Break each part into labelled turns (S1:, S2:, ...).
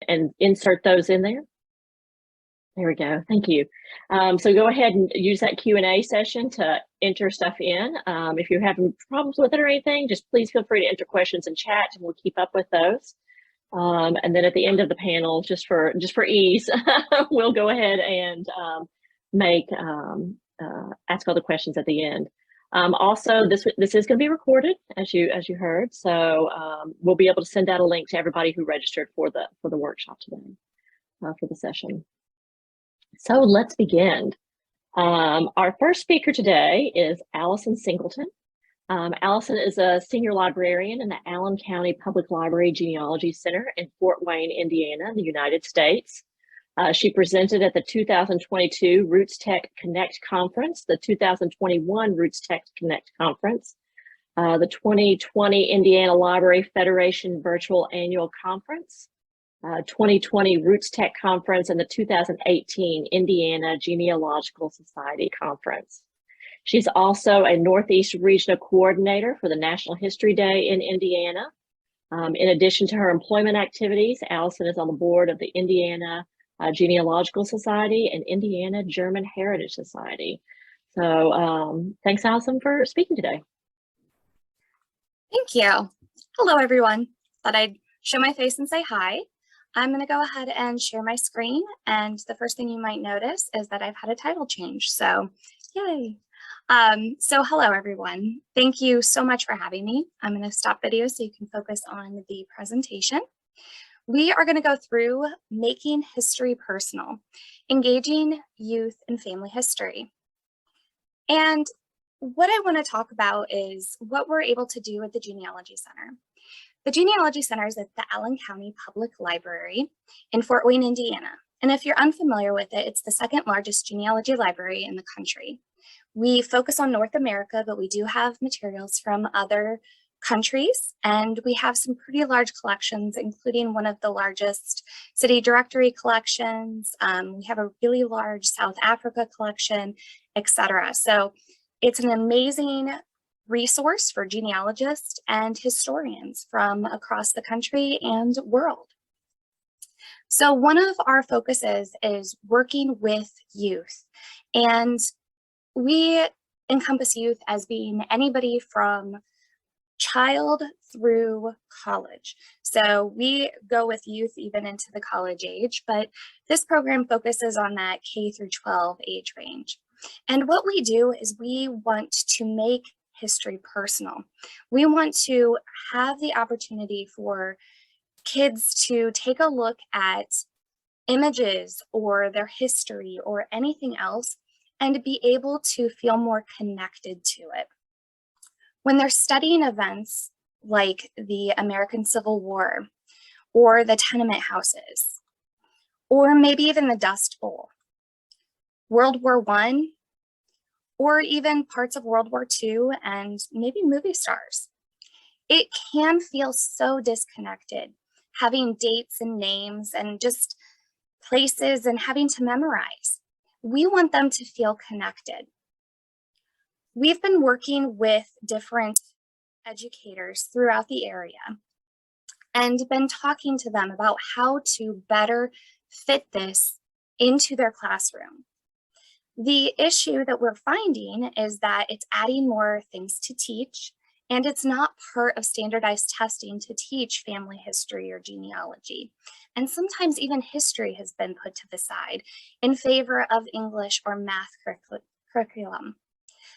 S1: and insert those in there? There we go. Thank you. So go ahead and use that Q&A session to enter stuff in. If you're having problems with it or anything, just please feel free to enter questions in chat and we'll keep up with those. And then at the end of the panel, just for ease, we'll go ahead and ask all the questions at the end. Also, this is going to be recorded, as you heard. So we'll be able to send out a link to everybody who registered for the workshop today, for the session. So let's begin. Our first speaker today is Allison Singleton. Allison is a senior librarian in the Allen County Public Library Genealogy Center in Fort Wayne, Indiana, in the United States. She presented at the 2022 Roots Tech Connect Conference, the 2021 Roots Tech Connect Conference, the 2020 Indiana Library Federation Virtual Annual Conference, 2020 Roots Tech Conference, and the 2018 Indiana Genealogical Society Conference. She's also a Northeast Regional Coordinator for the National History Day in Indiana. In addition to her employment activities, Allison is on the board of the Indiana Genealogical Society and Indiana German Heritage Society. So thanks, Allison, for speaking today.
S2: Thank you. Hello, everyone. Thought I'd show my face and say hi. I'm going to go ahead and share my screen. And the first thing you might notice is that I've had a title change. So yay. So hello, everyone. Thank you so much for having me. I'm going to stop video so you can focus on the presentation. We are going to go through making history personal, engaging youth in family history. And what I want to talk about is what we're able to do at the Genealogy Center. The Genealogy Center is at the Allen County Public Library in Fort Wayne, Indiana. And if you're unfamiliar with it, it's the second largest genealogy library in the country. We focus on North America, but we do have materials from other countries, and we have some pretty large collections, including one of the largest city directory collections. We have a really large South Africa collection, etc. So it's an amazing resource for genealogists and historians from across the country and world. So one of our focuses is working with youth, and we encompass youth as being anybody from child through college. So we go with youth even into the college age, but this program focuses on that K through 12 age range. And what we do is we want to make history personal. We want to have the opportunity for kids to take a look at images or their history or anything else and to be able to feel more connected to it. When they're studying events like the American Civil War or the tenement houses, or maybe even the Dust Bowl, World War I, or even parts of World War II and maybe movie stars, it can feel so disconnected, having dates and names and just places and having to memorize. We want them to feel connected. We've been working with different educators throughout the area and been talking to them about how to better fit this into their classroom. The issue that we're finding is that it's adding more things to teach, and it's not part of standardized testing to teach family history or genealogy. And sometimes even history has been put to the side in favor of English or math curriculum.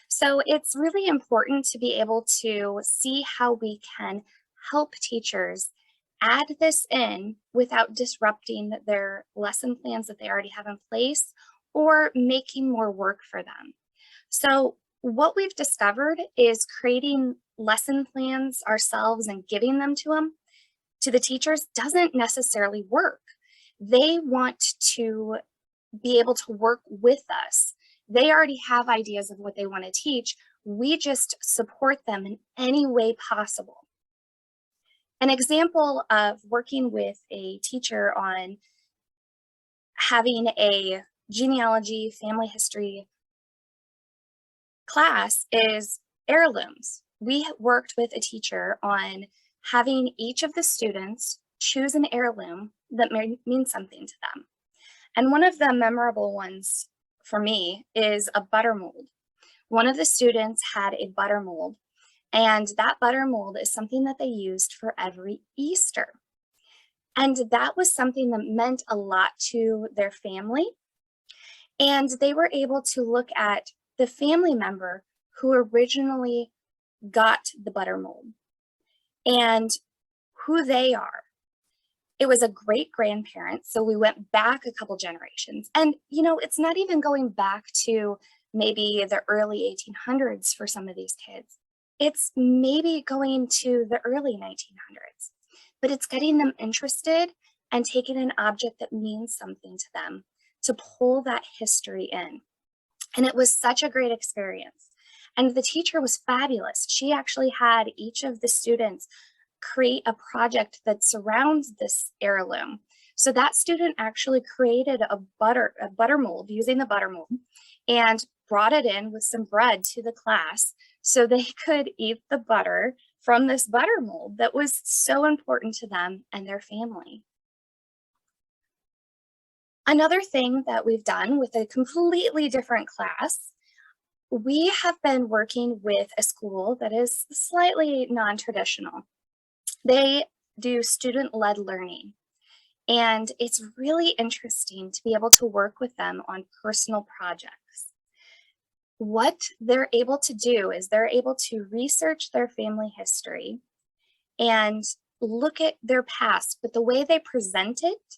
S2: So it's really important to be able to see how we can help teachers add this in without disrupting their lesson plans that they already have in place or making more work for them. So what we've discovered is creating lesson plans ourselves and giving them to the teachers doesn't necessarily work. They want to be able to work with us. They already have ideas of what they want to teach. We just support them in any way possible. An example of working with a teacher on having a genealogy, family history class is heirlooms. We worked with a teacher on having each of the students choose an heirloom that means something to them. And one of the memorable ones for me is a butter mold. One of the students had a butter mold, and that butter mold is something that they used for every Easter. And that was something that meant a lot to their family. And they were able to look at the family member who originally got the butter mold and who they are. It was a great grandparent. So we went back a couple generations. And, you know, it's not even going back to maybe the early 1800s for some of these kids. It's maybe going to the early 1900s, but it's getting them interested and taking an object that means something to them to pull that history in. And it was such a great experience. And the teacher was fabulous. She actually had each of the students create a project that surrounds this heirloom. So that student actually created a butter mold using the butter mold and brought it in with some bread to the class so they could eat the butter from this butter mold that was so important to them and their family. Another thing that we've done with a completely different class, we have been working with a school that is slightly non-traditional. They do student-led learning, and it's really interesting to be able to work with them on personal projects. What they're able to do is they're able to research their family history and look at their past, but the way they present it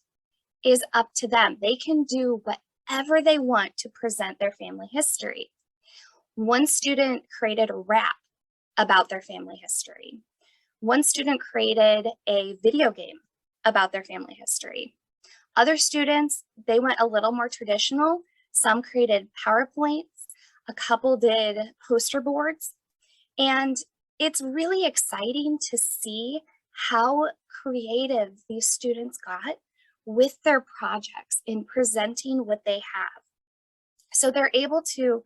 S2: is up to them. They can do whatever they want to present their family history. One student created a rap about their family history. One student created a video game about their family history. Other students, they went a little more traditional. Some created PowerPoints, a couple did poster boards. And it's really exciting to see how creative these students got with their projects in presenting what they have. So they're able to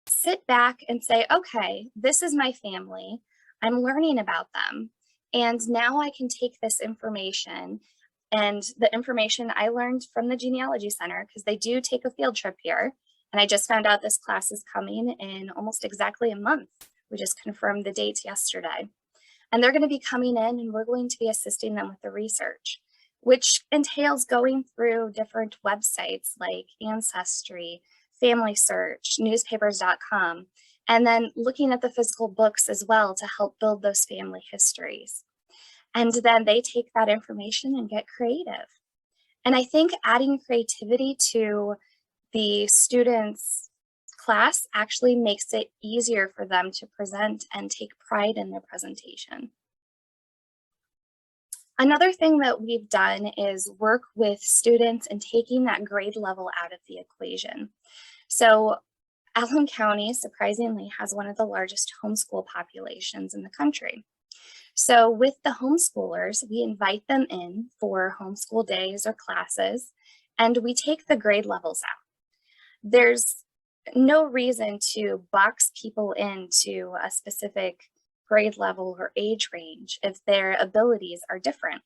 S2: sit back and say, okay, this is my family. I'm learning about them. And now I can take this information and the information I learned from the Genealogy Center, because they do take a field trip here. And I just found out this class is coming in almost exactly a month. We just confirmed the dates yesterday. And they're going to be coming in and we're going to be assisting them with the research, which entails going through different websites like Ancestry, Family Search, newspapers.com, and then looking at the physical books as well to help build those family histories. And then they take that information and get creative. And I think adding creativity to the students' class actually makes it easier for them to present and take pride in their presentation. Another thing that we've done is work with students and taking that grade level out of the equation. So Allen County, surprisingly, has one of the largest homeschool populations in the country. So with the homeschoolers, we invite them in for homeschool days or classes, and we take the grade levels out. There's no reason to box people into a specific grade level or age range if their abilities are different.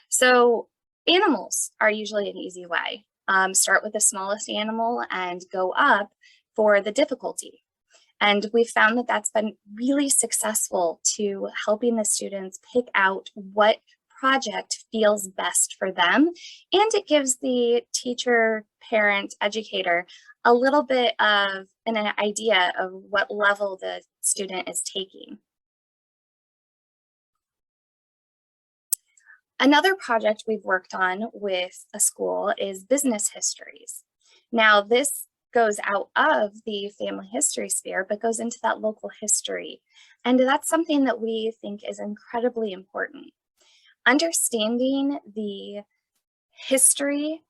S2: So animals are usually an easy way. Start with the smallest animal and go up for the difficulty. And we've found that that's been really successful to helping the students pick out what project feels best for them. And it gives the teacher, parent, educator a little bit of an idea of what level the student is taking. Another project we've worked on with a school is business histories. Now, this goes out of the family history sphere, but goes into that local history. And that's something that we think is incredibly important. Understanding the history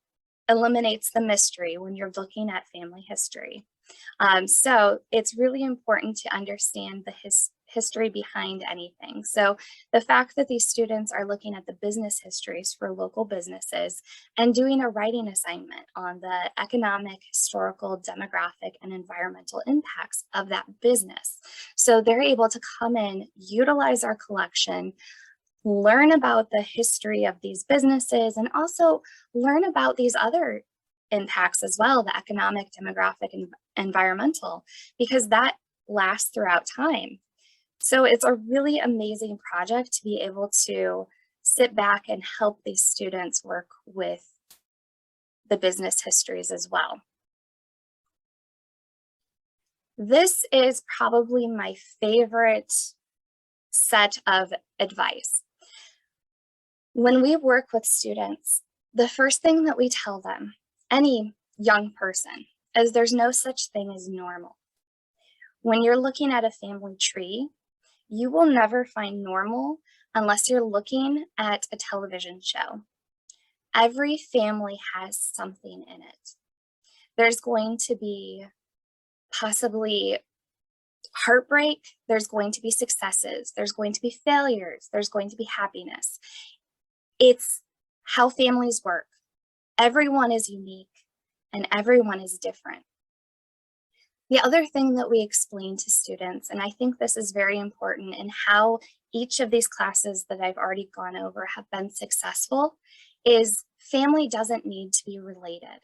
S2: eliminates the mystery when you're looking at family history. So it's really important to understand the history behind anything. So the fact that these students are looking at the business histories for local businesses and doing a writing assignment on the economic, historical, demographic, and environmental impacts of that business. So they're able to come in, utilize our collection, learn about the history of these businesses, and also learn about these other impacts as well, the economic, demographic, and environmental, because that lasts throughout time. So it's a really amazing project to be able to sit back and help these students work with the business histories as well. This is probably my favorite set of advice. When we work with students, the first thing that we tell them, any young person, is there's no such thing as normal. When you're looking at a family tree, you will never find normal unless you're looking at a television show. Every family has something in it. There's going to be possibly heartbreak, there's going to be successes, there's going to be failures, there's going to be happiness. It's how families work. Everyone is unique and everyone is different. The other thing that we explain to students, and I think this is very important in how each of these classes that I've already gone over have been successful, is family doesn't need to be related.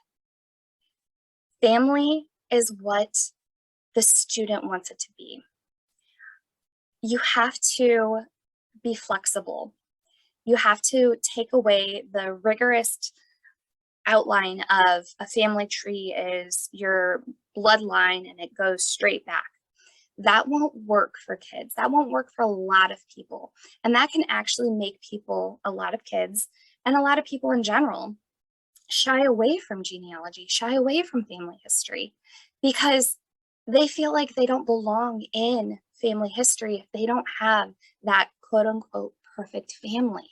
S2: Family is what the student wants it to be. You have to be flexible. You have to take away the rigorous outline of a family tree is your bloodline and it goes straight back. That won't work for kids. That won't work for a lot of people. And that can actually make people, a lot of kids, and a lot of people in general, shy away from genealogy, shy away from family history, because they feel like they don't belong in family history if they don't have that quote unquote perfect family.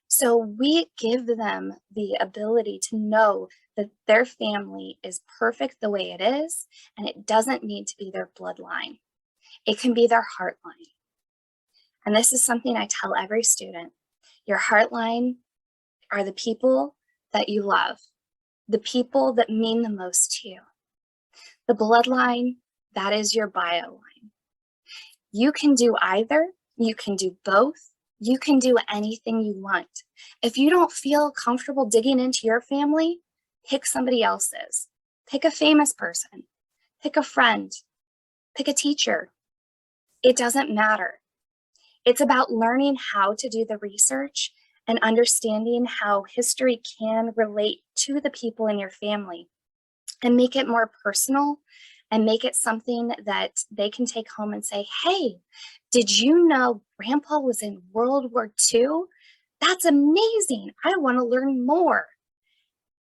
S2: So we give them the ability to know that their family is perfect the way it is, and it doesn't need to be their bloodline. It can be their heartline. And this is something I tell every student. Your heartline are the people that you love, the people that mean the most to you. The bloodline, that is your bio line. You can do either, you can do both, you can do anything you want. If you don't feel comfortable digging into your family, pick somebody else's. Pick a famous person, pick a friend, pick a teacher. It doesn't matter. It's about learning how to do the research and understanding how history can relate to the people in your family and make it more personal and make it something that they can take home and say, hey, did you know Grandpa was in World War II? That's amazing. I want to learn more.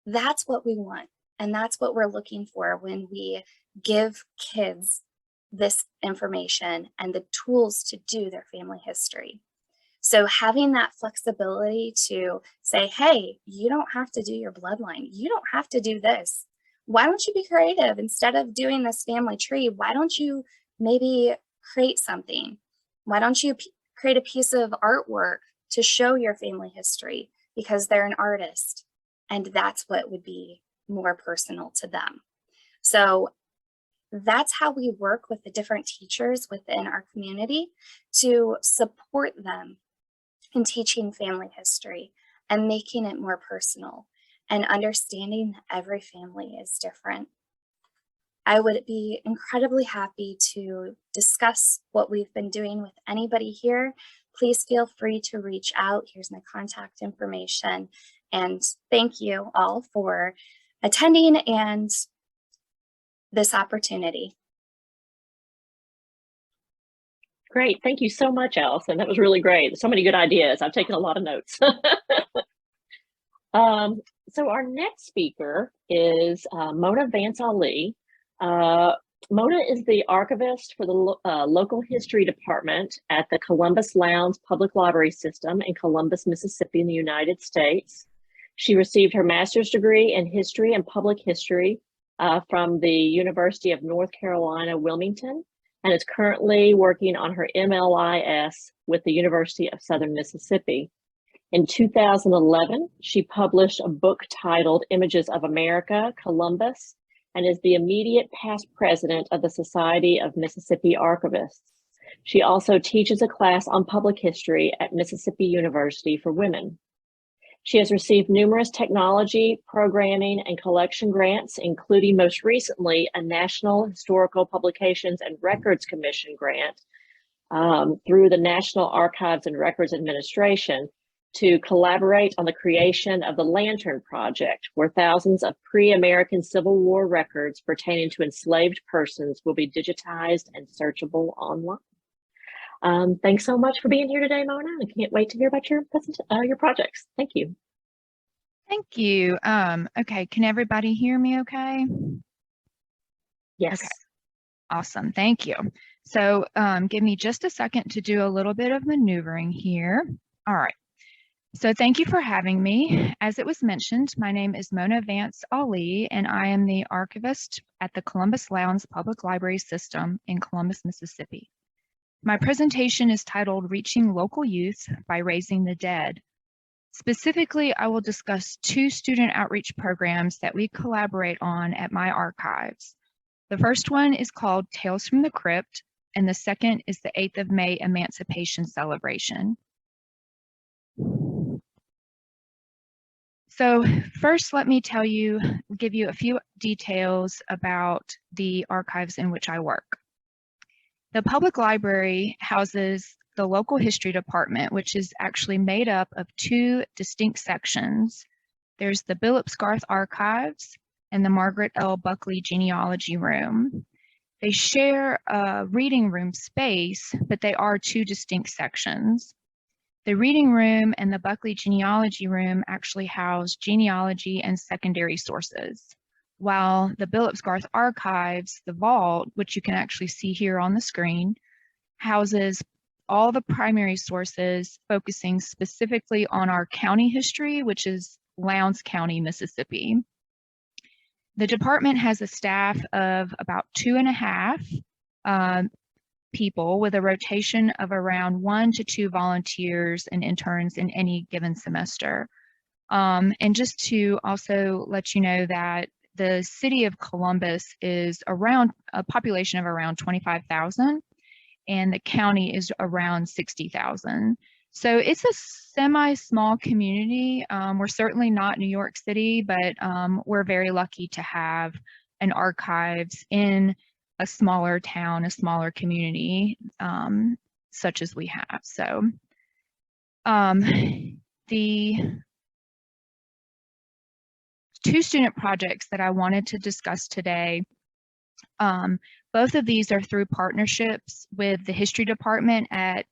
S2: That's what we want. And that's what we're looking for when we give kids this information and the tools to do their family history. So having that flexibility to say, hey, you don't have to do your bloodline. You don't have to do this. Why don't you be creative? Instead of doing this family tree, why don't you maybe create something? Why don't you create a piece of artwork to show your family history because they're an artist? And that's what would be more personal to them. So that's how we work with the different teachers within our community to support them in teaching family history and making it more personal and understanding that every family is different. I would be incredibly happy to discuss what we've been doing with anybody here. Please feel free to reach out. Here's my contact information. And thank you all for attending and this opportunity.
S1: Great. Thank you so much, Allison. That was really great. So many good ideas. I've taken a lot of notes. So our next speaker is Mona Vance Ali. Mona is the archivist for the local history department at the Columbus Lowndes Public Library System in Columbus, Mississippi in the United States. She received her master's degree in history and public history from the University of North Carolina, Wilmington, and is currently working on her MLIS with the University of Southern Mississippi. In 2011, she published a book titled Images of America, Columbus, and is the immediate past president of the Society of Mississippi Archivists. She also teaches a class on public history at Mississippi University for women. She has received numerous technology, programming, and collection grants, including most recently a National Historical Publications and Records Commission grant through the National Archives and Records Administration to collaborate on the creation of the Lantern Project, where thousands of pre-American Civil War records pertaining to enslaved persons will be digitized and searchable online. Thanks so much for being here today, Mona. I can't wait to hear about your projects. Thank you.
S3: Thank you. Okay, can everybody hear me okay?
S1: Yes.
S3: Okay. Awesome, thank you. So give me just a second to do a little bit of maneuvering here. All right. So thank you for having me. As it was mentioned, my name is Mona Vance Ali, and I am the archivist at the Columbus Lowndes Public Library System in Columbus, Mississippi. My presentation is titled Reaching Local Youth by Raising the Dead. Specifically, I will discuss two student outreach programs that we collaborate on at my archives. The first one is called Tales from the Crypt, and the second is the 8th of May Emancipation Celebration. So first, let me give you a few details about the archives in which I work. The public library houses the local history department, which is actually made up of two distinct sections. There's the Billups Garth Archives and the Margaret L. Buckley Genealogy Room. They share a reading room space, but they are two distinct sections. The reading room and the Buckley Genealogy Room actually house genealogy and secondary sources, while the Billups Garth Archives, the vault, which you can actually see here on the screen, houses all the primary sources focusing specifically on our county history, which is Lowndes County, Mississippi. The department has a staff of about 2.5 people with a rotation of around 1 to 2 volunteers and interns in any given semester. And just to also let you know that the city of Columbus is around a population of around 25,000, and the county is around 60,000. So it's a semi-small community. We're certainly not New York City, but we're very lucky to have an archives in a smaller town, a smaller community, such as we have. So the two student projects that I wanted to discuss today, both of these are through partnerships with the history department at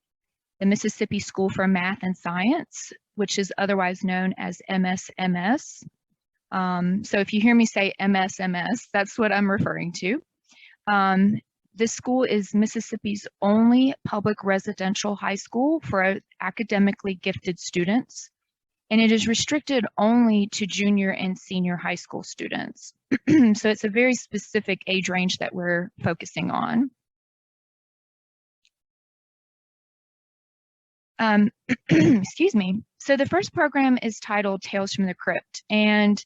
S3: the Mississippi School for Math and Science, which is otherwise known as MSMS. So if you hear me say MSMS, that's what I'm referring to. This school is Mississippi's only public residential high school for academically gifted students, and it is restricted only to junior and senior high school students. So it's a very specific age range that we're focusing on. Excuse me. So the first program is titled Tales from the Crypt, and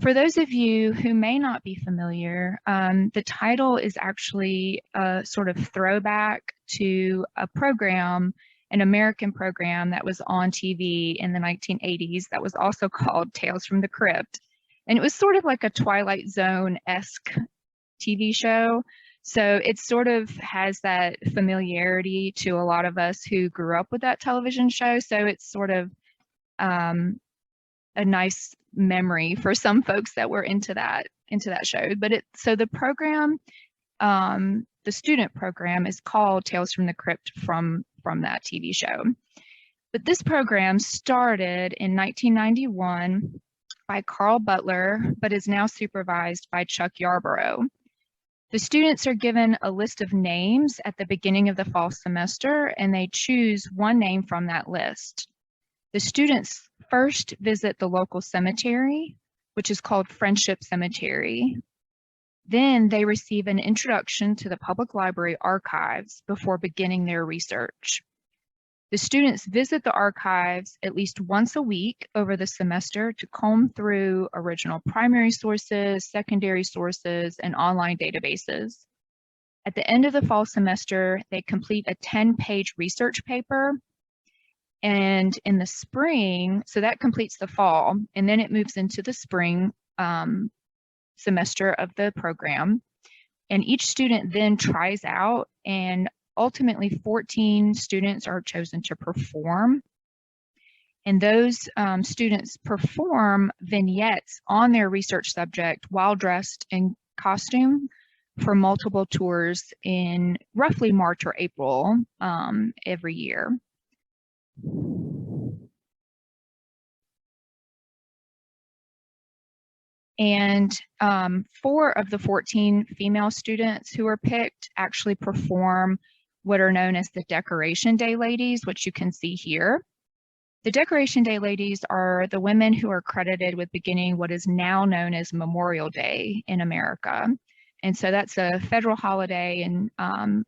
S3: for those of you who may not be familiar, the title is actually a sort of throwback to a program, an American program that was on TV in the 1980s that was also called Tales from the Crypt. And it was sort of like a Twilight Zone-esque TV show. So it sort of has that familiarity to a lot of us who grew up with that television show. So it's sort of a nice memory for some folks that were into that show. But so the program, the student program, is called Tales from the Crypt from that TV show. But this program started in 1991 by Carl Butler, but is now supervised by Chuck Yarborough. The students are given a list of names at the beginning of the fall semester, and they choose one name from that list. The students first visit the local cemetery, which is called Friendship Cemetery. Then they receive an introduction to the public library archives before beginning their research. The students visit the archives at least once a week over the semester to comb through original primary sources, secondary sources, and online databases. At the end of the fall semester, they complete a 10-page research paper. And in the spring, so that completes the fall, and then it moves into the spring semester of the program. And each student then tries out, and ultimately 14 students are chosen to perform. And those students perform vignettes on their research subject while dressed in costume for multiple tours in roughly March or April every year. And 4 of the 14 female students who are picked actually perform what are known as the Decoration Day Ladies, which you can see here. The Decoration Day Ladies are the women who are credited with beginning what is now known as Memorial Day in America. And so that's a federal holiday, and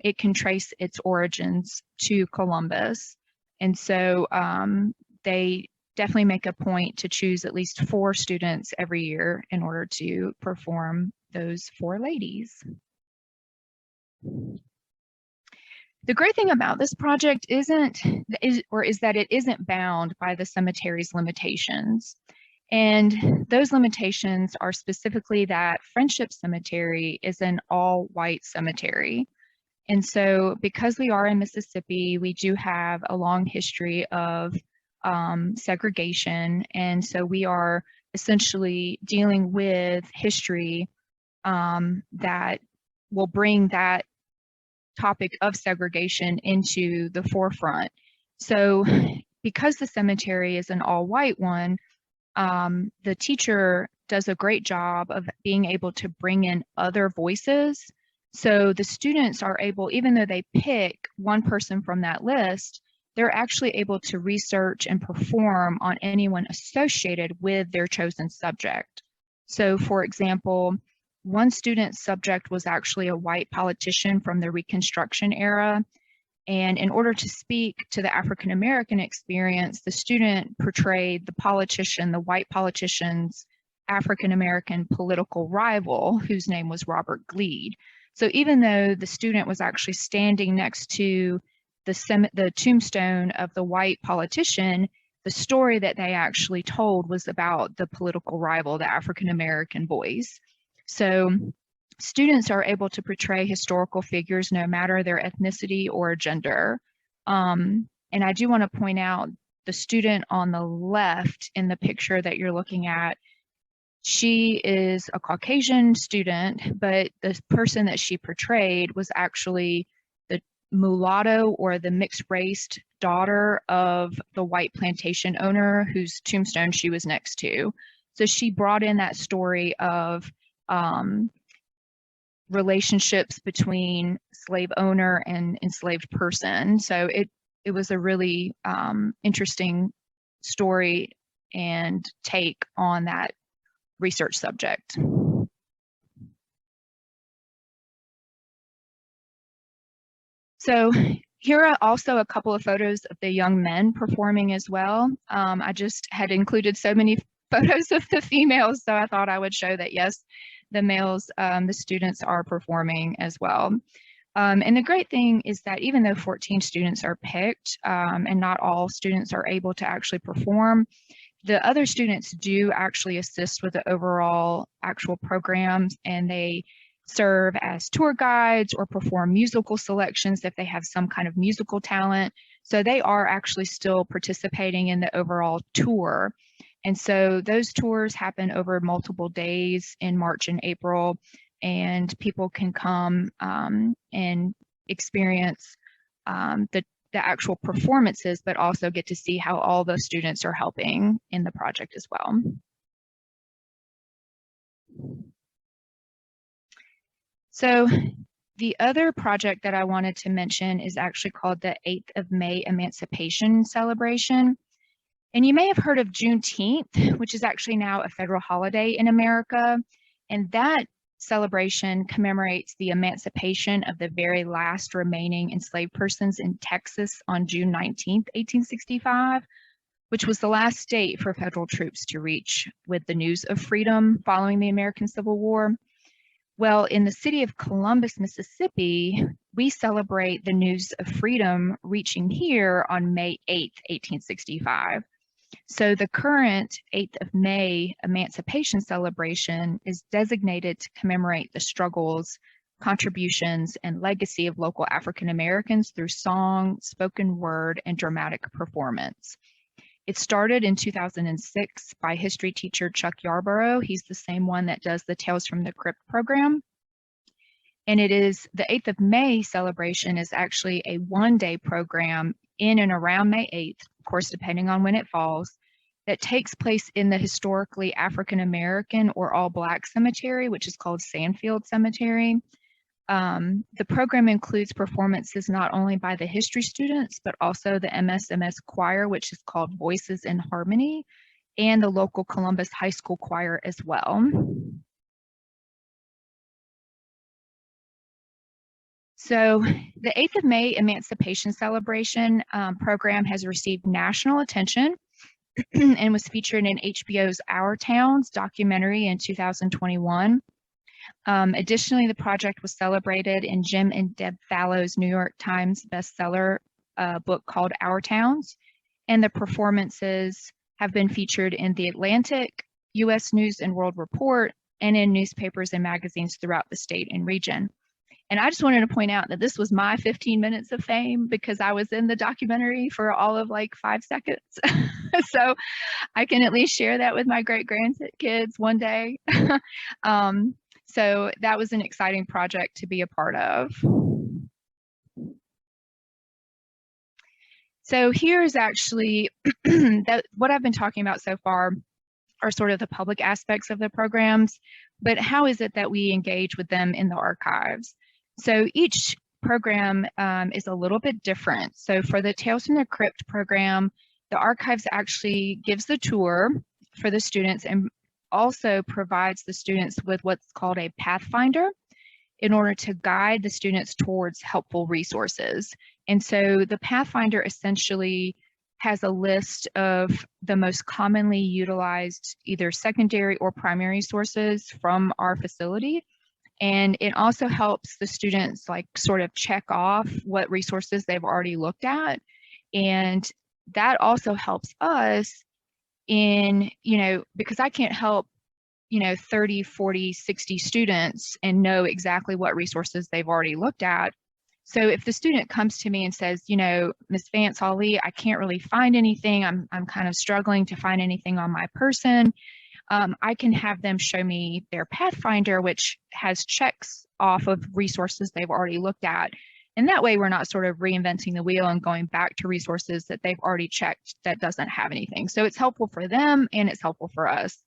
S3: it can trace its origins to Columbus. And so they definitely make a point to choose at least 4 students every year in order to perform those 4 ladies. The great thing about this project is that it isn't bound by the cemetery's limitations. And those limitations are specifically that Friendship Cemetery is an all-white cemetery. And so because we are in Mississippi, we do have a long history of segregation. And so we are essentially dealing with history that will bring that topic of segregation into the forefront. So because the cemetery is an all-white one, the teacher does a great job of being able to bring in other voices. So the students are able, even though they pick one person from that list, they're actually able to research and perform on anyone associated with their chosen subject. So for example, one student's subject was actually a white politician from the Reconstruction era. And in order to speak to the African-American experience, the student portrayed the politician, the white politician's African-American political rival, whose name was Robert Gleed. So even though the student was actually standing next to the tombstone of the white politician, the story that they actually told was about the political rival, the African-American voice. So students are able to portray historical figures no matter their ethnicity or gender. And I do want to point out the student on the left in the picture that you're looking at, she is a Caucasian student, but the person that she portrayed was actually the mulatto or the mixed race daughter of the white plantation owner whose tombstone she was next to. So she brought in that story of relationships between slave owner and enslaved person. So it was a really interesting story and take on that research subject. So here are also a couple of photos of the young men performing as well. I just had included so many photos of the females, so I thought I would show that yes, the males, the students are performing as well. And the great thing is that even though 14 students are picked and not all students are able to actually perform, the other students do actually assist with the overall actual programs, and they serve as tour guides or perform musical selections if they have some kind of musical talent. So they are actually still participating in the overall tour. And so those tours happen over multiple days in March and April, and people can come and experience the actual performances, but also get to see how all the students are helping in the project as well. So the other project that I wanted to mention is actually called the 8th of May Emancipation Celebration. And you may have heard of Juneteenth, which is actually now a federal holiday in America. And that celebration commemorates the emancipation of the very last remaining enslaved persons in Texas on June 19th, 1865, which was the last state for federal troops to reach with the news of freedom following the American Civil War. Well, in the city of Columbus, Mississippi, we celebrate the news of freedom reaching here on May 8th, 1865. So the current 8th of May Emancipation Celebration is designated to commemorate the struggles, contributions, and legacy of local African Americans through song, spoken word, and dramatic performance. It started in 2006 by history teacher Chuck Yarborough. He's the same one that does the Tales from the Crypt program. And it is the 8th of May celebration is actually a one-day program in and around May 8th, of course, depending on when it falls, that takes place in the historically African American or all Black cemetery, which is called Sandfield Cemetery. The program includes performances not only by the history students, but also the MSMS choir, which is called Voices in Harmony, and the local Columbus High School choir as well. So the 8th of May Emancipation Celebration program has received national attention and was featured in HBO's Our Towns documentary in 2021. Additionally, the project was celebrated in Jim and Deb Fallow's New York Times bestseller book called Our Towns, and the performances have been featured in The Atlantic, U.S. News and World Report, and in newspapers and magazines throughout the state and region. And I just wanted to point out that this was my 15 minutes of fame because I was in the documentary for all of like 5 seconds. So I can at least share that with my great-grandkids one day. So that was an exciting project to be a part of. So here's actually what I've been talking about so far are sort of the public aspects of the programs, but how is it that we engage with them in the archives? So each program is a little bit different. So for the Tales from the Crypt program, the archives actually gives the tour for the students and also provides the students with what's called a pathfinder in order to guide the students towards helpful resources. And so the pathfinder essentially has a list of the most commonly utilized either secondary or primary sources from our facility. And it also helps the students like sort of check off what resources they've already looked at. And that also helps us in, because I can't help, 30, 40, 60 students and know exactly what resources they've already looked at. So if the student comes to me and says, Miss Vance Ali, I can't really find anything. I'm kind of struggling to find anything on my person. I can have them show me their Pathfinder, which has checks off of resources they've already looked at. And that way we're not sort of reinventing the wheel and going back to resources that they've already checked that doesn't have anything. So it's helpful for them and it's helpful for us.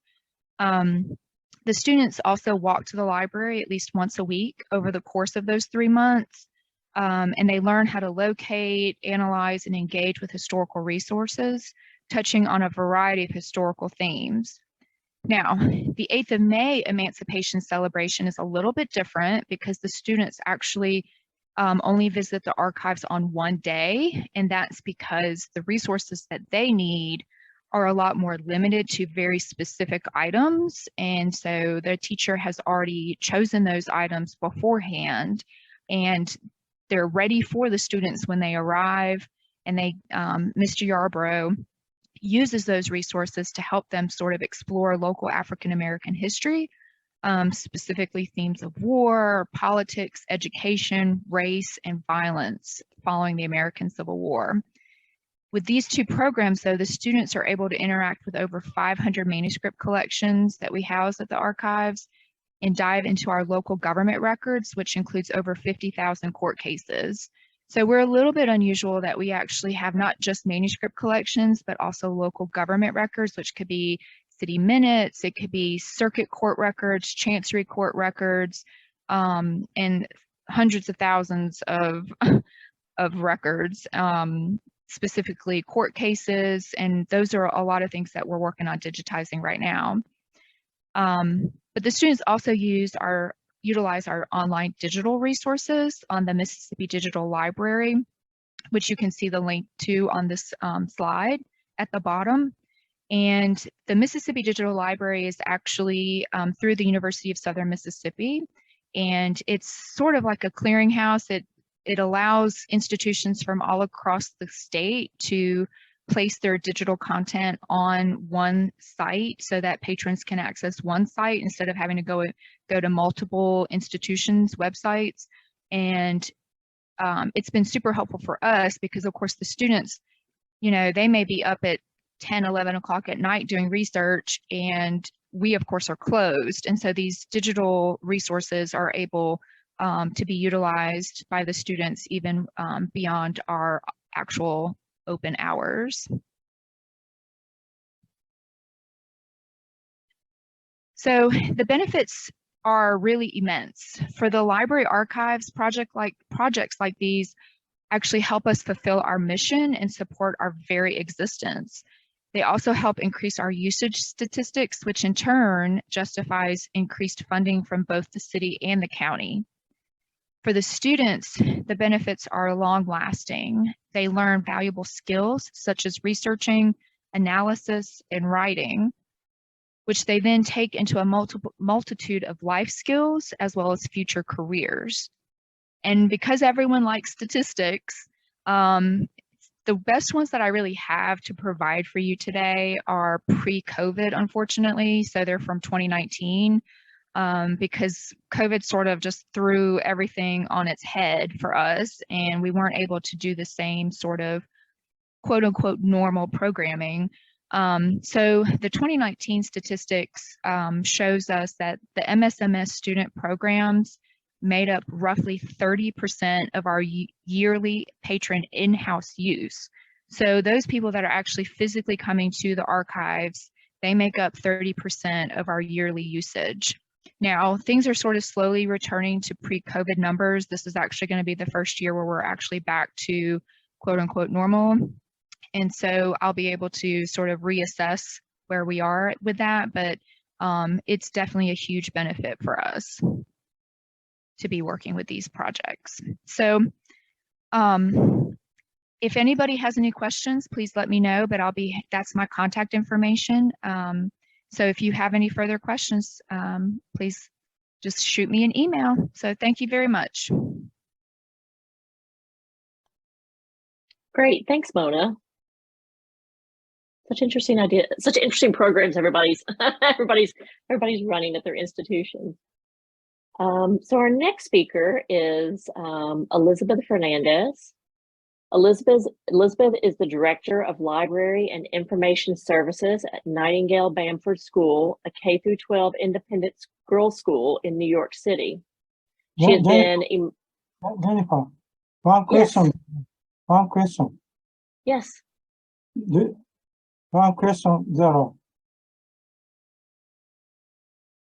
S3: The students also walk to the library at least once a week over the course of those 3 months. And they learn how to locate, analyze, and engage with historical resources, touching on a variety of historical themes. Now, the 8th of May Emancipation Celebration is a little bit different because the students actually only visit the archives on one day, and that's because the resources that they need are a lot more limited to very specific items, and so the teacher has already chosen those items beforehand, and they're ready for the students when they arrive, and they, Mr. Yarborough uses those resources to help them sort of explore local African American history, specifically themes of war, politics, education, race, and violence following the American Civil War. With these two programs, though, the students are able to interact with over 500 manuscript collections that we house at the archives and dive into our local government records, which includes over 50,000 court cases. So we're a little bit unusual that we actually have not just manuscript collections, but also local government records, which could be city minutes, it could be circuit court records, chancery court records, and hundreds of thousands of records, specifically court cases, and those are a lot of things that we're working on digitizing right now. But the students also utilize our online digital resources on the Mississippi Digital Library, which you can see the link to on this slide at the bottom. And the Mississippi Digital Library is actually through the University of Southern Mississippi, and it's sort of like a clearinghouse. It allows institutions from all across the state to place their digital content on one site so that patrons can access one site instead of having to go to multiple institutions' websites. And it's been super helpful for us because, of course, the students, you know, they may be up at 10, 11 o'clock at night doing research, and we, of course, are closed. And so these digital resources are able to be utilized by the students even beyond our actual open hours. So the benefits are really immense. For the library archives, projects like these actually help us fulfill our mission and support our very existence. They also help increase our usage statistics, which in turn justifies increased funding from both the city and the county. For the students, the benefits are long-lasting. They learn valuable skills such as researching, analysis, and writing, which they then take into a multitude of life skills as well as future careers. And because everyone likes statistics, the best ones that I really have to provide for you today are pre-COVID, unfortunately. So they're from 2019. Because COVID sort of just threw everything on its head for us, and we weren't able to do the same sort of quote unquote normal programming. So the 2019 statistics shows us that the MSMS student programs made up roughly 30% of our yearly patron in-house use. So those people that are actually physically coming to the archives, they make up 30% of our yearly usage. Now, things are sort of slowly returning to pre-COVID numbers. This is actually going to be the first year where we're actually back to quote unquote normal. And so I'll be able to sort of reassess where we are with that, but it's definitely a huge benefit for us to be working with these projects. So if anybody has any questions, please let me know, but that's my contact information. So if you have any further questions, please just shoot me an email. So thank you very much.
S1: Great, thanks, Mona. Such interesting idea, such interesting programs everybody's running at their institutions. So our next speaker is Elizabeth Fernandez. Elizabeth is the Director of Library and Information Services at Nightingale Bamford School, a K-12 independent girls' school in New York City. She has been...
S4: Jennifer, one question.
S1: Yes.
S4: One question.
S1: Yes.
S4: One question, 0.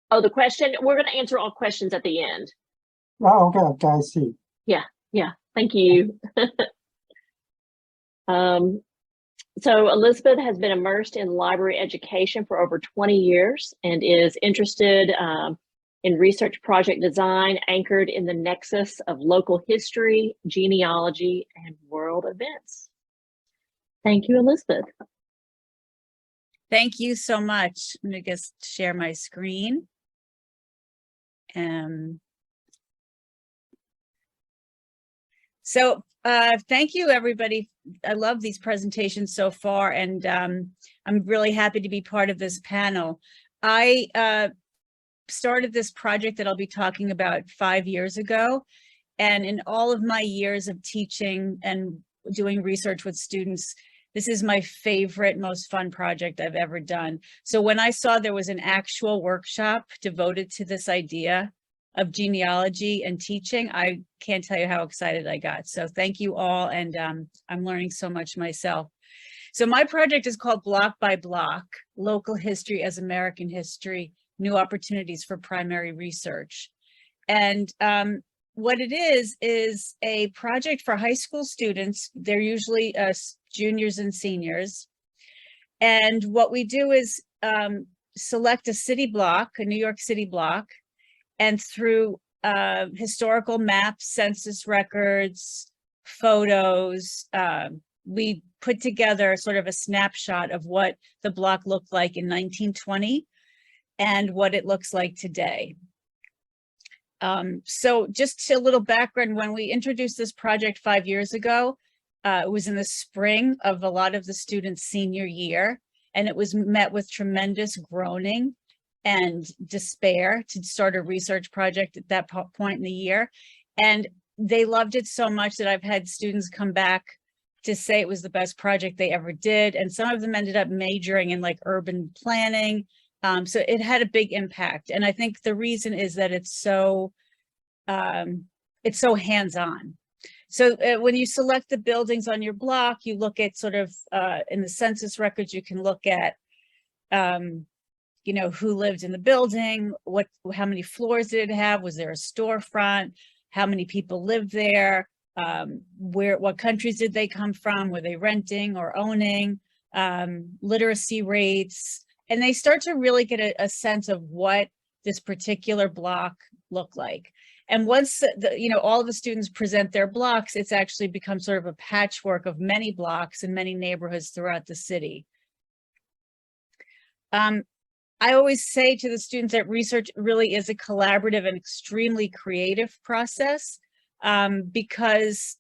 S1: Oh, the question, we're going to answer all questions at the end.
S4: Oh, okay, I see.
S1: Yeah, thank you. So Elizabeth has been immersed in library education for over 20 years and is interested in research project design anchored in the nexus of local history, genealogy, and world events. Thank you, Elizabeth.
S5: Thank you so much. I'm going to just share my screen. So thank you, everybody. I love these presentations so far, and I'm really happy to be part of this panel. I started this project that I'll be talking about 5 years ago, and in all of my years of teaching and doing research with students, this is my favorite, most fun project I've ever done. So when I saw there was an actual workshop devoted to this idea of genealogy and teaching, I can't tell you how excited I got. So thank you all, and I'm learning so much myself. So my project is called Block by Block, Local History as American History, New Opportunities for Primary Research. And what it is a project for high school students. They're usually juniors and seniors. And what we do is select a city block, a New York City block, and through historical maps, census records, photos, we put together sort of a snapshot of what the block looked like in 1920 and what it looks like today. So just a little background, when we introduced this project 5 years ago, it was in the spring of a lot of the students' senior year, and it was met with tremendous groaning and despair to start a research project at that point in the year. And they loved it so much that I've had students come back to say it was the best project they ever did. And some of them ended up majoring in like urban planning. So it had a big impact. And I think the reason is that it's so hands-on. So when you select the buildings on your block, you look at sort of in the census records, you can look at, you know, who lived in the building, how many floors did it have? Was there a storefront? How many people lived there? What countries did they come from? Were they renting or owning? Literacy rates. And they start to really get a sense of what this particular block looked like. And once you know, all of the students present their blocks, it's actually become sort of a patchwork of many blocks and many neighborhoods throughout the city. I always say to the students that research really is a collaborative and extremely creative process, because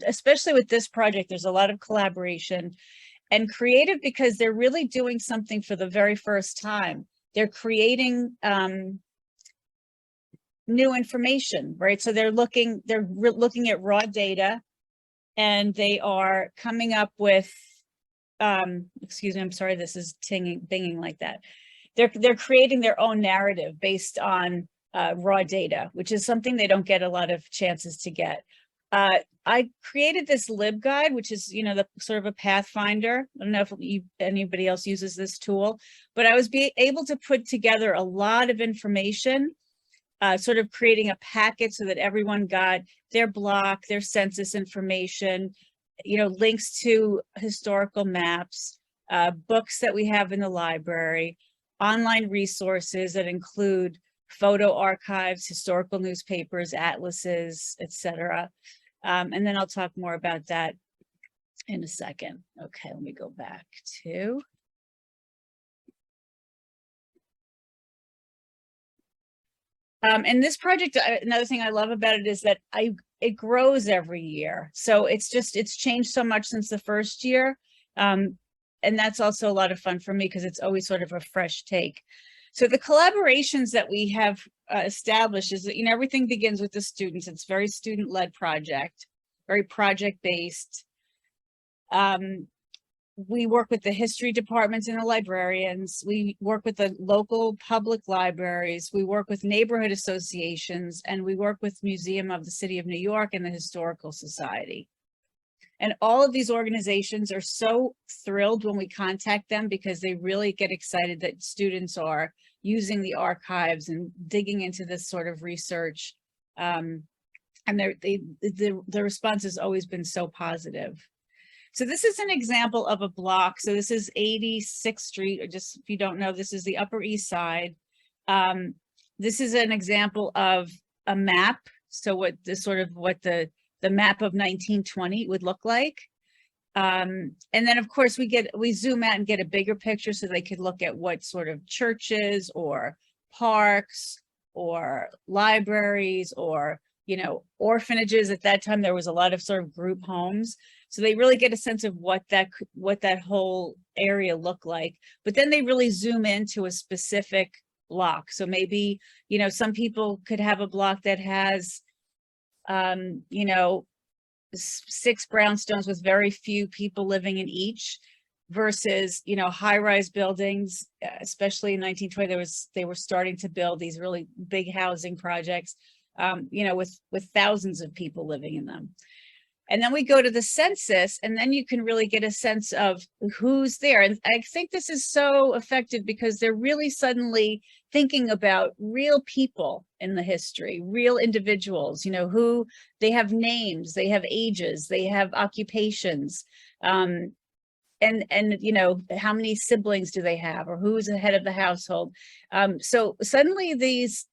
S5: especially with this project, there's a lot of collaboration, and creative because they're really doing something for the very first time. They're creating new information, right? So they're looking at raw data, and they are coming up with, excuse me, I'm sorry, this is binging like that. They're creating their own narrative based on raw data, which is something they don't get a lot of chances to get. I created this LibGuide, which is, you know, the sort of a pathfinder. I don't know if anybody else uses this tool, but I was able to put together a lot of information, sort of creating a packet so that everyone got their block, their census information, you know, links to historical maps, books that we have in the library, online resources that include photo archives, historical newspapers, atlases, etc. And then I'll talk more about that in a second. Okay, let me go back to. And this project, another thing I love about it is that it grows every year. So it's changed so much since the first year. And that's also a lot of fun for me because it's always sort of a fresh take. So the collaborations that we have established is that, you know, everything begins with the students. It's very student-led project, very project-based. We work with the history departments and the librarians. We work with the local public libraries. We work with neighborhood associations, and we work with Museum of the City of New York and the Historical Society. And all of these organizations are so thrilled when we contact them because they really get excited that students are using the archives and digging into this sort of research. And the response has always been so positive. So this is an example of a block. So this is 86th Street, or just if you don't know, this is the Upper East Side. This is an example of a map. So what the map of 1920 would look like. And then of course we zoom out and get a bigger picture so they could look at what sort of churches or parks or libraries or, you know, orphanages. At that time, there was a lot of sort of group homes. So they really get a sense of what that whole area looked like. But then they really zoom into a specific block. So maybe, you know, some people could have a block that has, you know, 6 brownstones with very few people living in each, versus, you know, high-rise buildings, especially in 1920, they were starting to build these really big housing projects, you know, with thousands of people living in them. And then we go to the census, and then you can really get a sense of who's there. And I think this is so effective because they're really suddenly thinking about real people in the history, real individuals, you know, who they have names, they have ages, they have occupations, and you know, how many siblings do they have, or who's the head of the household. So suddenly this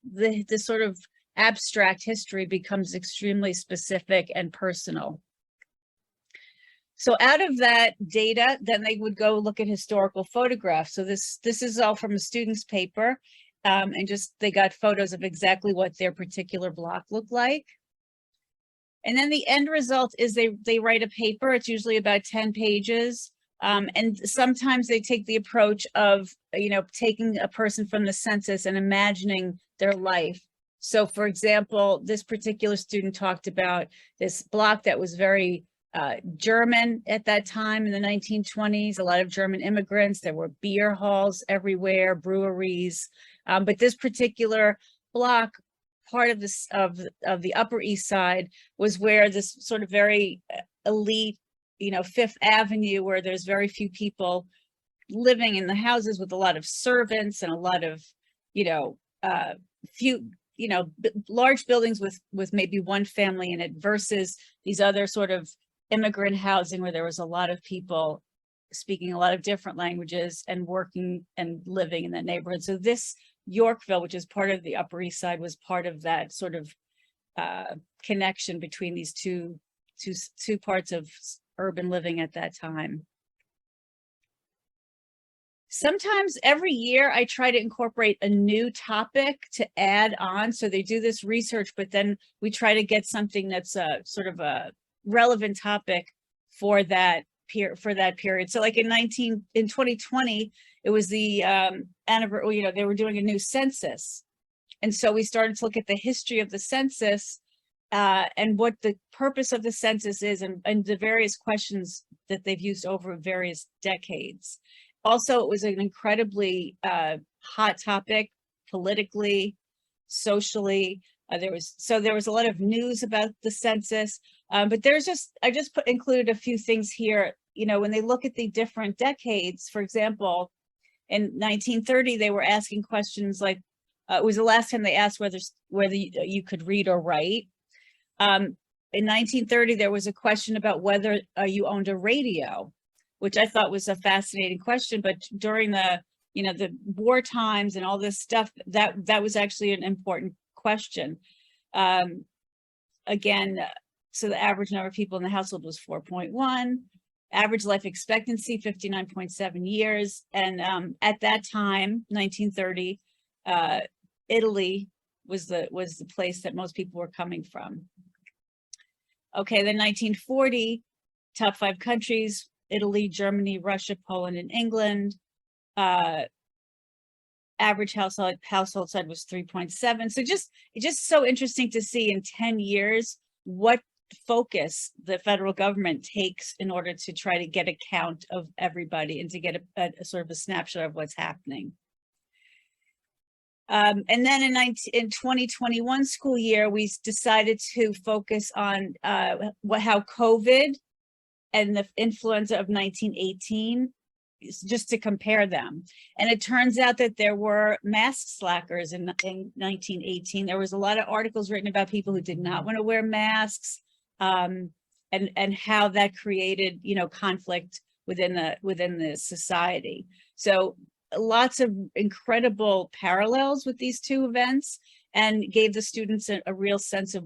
S5: sort of abstract history becomes extremely specific and personal. So out of that data, then they would go look at historical photographs. So this is all from a student's paper, and just they got photos of exactly what their particular block looked like. And then the end result is they write a paper. It's usually about 10 pages. And sometimes they take the approach of, taking a person from the census and imagining their life. So for example, this particular student talked about this block that was very German at that time in the 1920s, a lot of German immigrants. There were beer halls everywhere, breweries. But this particular block, part of this of the Upper East Side, was where this sort of very elite, Fifth Avenue, where there's very few people living in the houses, with a lot of servants and a lot of, large buildings with maybe one family in it, versus these other sort of immigrant housing where there was a lot of people speaking a lot of different languages and working and living in that neighborhood. So this Yorkville, which is part of the Upper East Side, was part of that sort of connection between these two parts of urban living at that time. Sometimes every year I try to incorporate a new topic to add on. So they do this research, but then we try to get something that's a sort of a relevant topic for that period. So like in 2020, it was the anniversary, they were doing a new census. And so we started to look at the history of the census and what the purpose of the census is, and the various questions that they've used over various decades. Also, it was an incredibly hot topic politically, socially. There was a lot of news about the census, but I just included a few things here. When they look at the different decades, for example, in 1930, they were asking questions like, it was the last time they asked whether you could read or write. In 1930, there was a question about whether you owned a radio, which I thought was a fascinating question. But during the war times and all this stuff, that was actually an important question. Again, so the average number of people in the household was 4.1. Average life expectancy, 59.7 years. And at that time, 1930, Italy was the place that most people were coming from. Okay, then 1940, top 5 countries: Italy, Germany, Russia, Poland, and England. Average household size was 3.7. So it's just so interesting to see in 10 years what focus the federal government takes in order to try to get a count of everybody and to get a sort of a snapshot of what's happening. And then in 2021 school year, we decided to focus on how COVID and the influenza of 1918, just to compare them. And it turns out that there were mask slackers in 1918. There was a lot of articles written about people who did not want to wear masks, and how that created, conflict within the society. So lots of incredible parallels with these two events, and gave the students a real sense of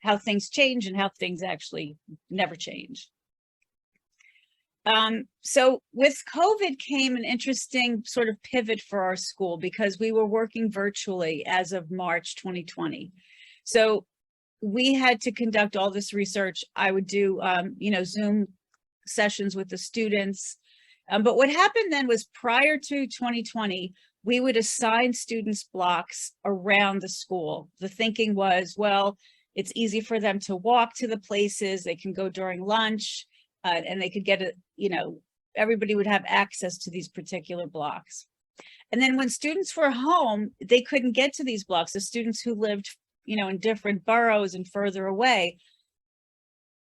S5: how things change and how things actually never change. So with COVID came an interesting sort of pivot for our school, because we were working virtually as of March 2020. So we had to conduct all this research. I would do, Zoom sessions with the students. But what happened then was, prior to 2020, we would assign students blocks around the school. The thinking was, well, it's easy for them to walk to the places, they can go during lunch, and they could get everybody would have access to these particular blocks. And then when students were home, they couldn't get to these blocks. The students who lived, in different boroughs and further away.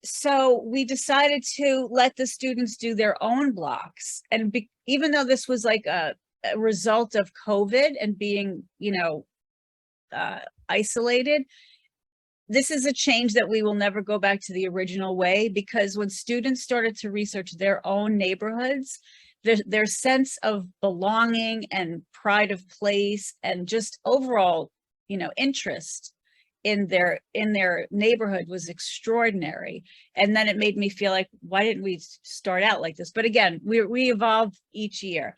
S5: So we decided to let the students do their own blocks. And even though this was like a result of COVID and being, isolated, this is a change that we will never go back to the original way, because when students started to research their own neighborhoods, their sense of belonging and pride of place and just overall, interest in their neighborhood was extraordinary. And then it made me feel like, why didn't we start out like this? But again, we evolve each year.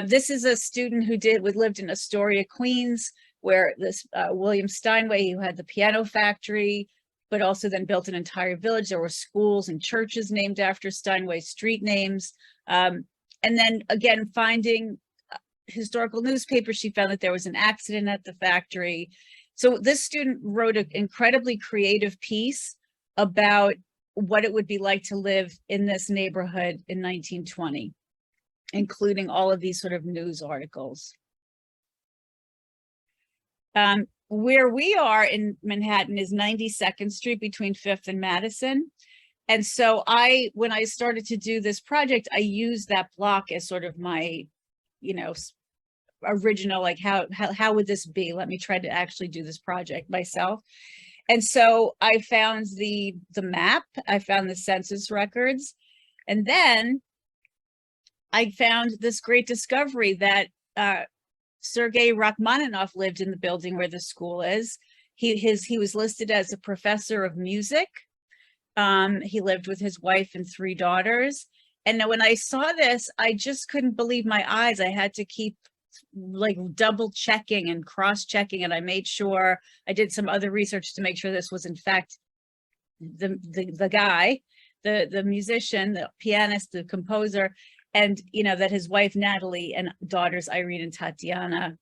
S5: This is a student who lived in Astoria, Queens, where this William Steinway, who had the piano factory, but also then built an entire village. There were schools and churches named after Steinway, street names. And then again, finding historical newspapers, she found that there was an accident at the factory. So this student wrote an incredibly creative piece about what it would be like to live in this neighborhood in 1920, including all of these sort of news articles. Where we are in Manhattan is 92nd Street between 5th and Madison. And so when I started to do this project, I used that block as sort of my, original, like how would this be? Let me try to actually do this project myself. And so I found the map, I found the census records, and then I found this great discovery that Sergei Rachmaninoff lived in the building where the school is. He was listed as a professor of music. He lived with his wife and 3 daughters. And when I saw this, I just couldn't believe my eyes. I had to keep like double checking and cross checking, and I made sure I did some other research to make sure this was in fact the guy, the musician, the pianist, the composer, and that his wife Natalie and daughters Irene and Tatiana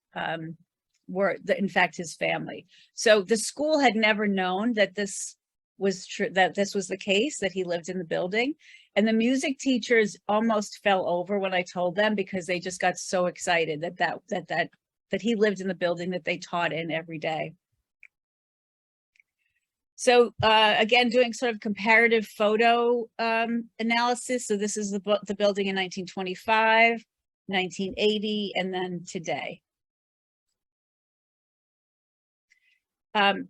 S5: were in fact his family. So the school had never known that this was true, that this was the case, that he lived in the building. And the music teachers almost fell over when I told them, because they just got so excited that he lived in the building that they taught in every day. So again, doing sort of comparative photo analysis. So this is the building in 1925, 1980, and then today. I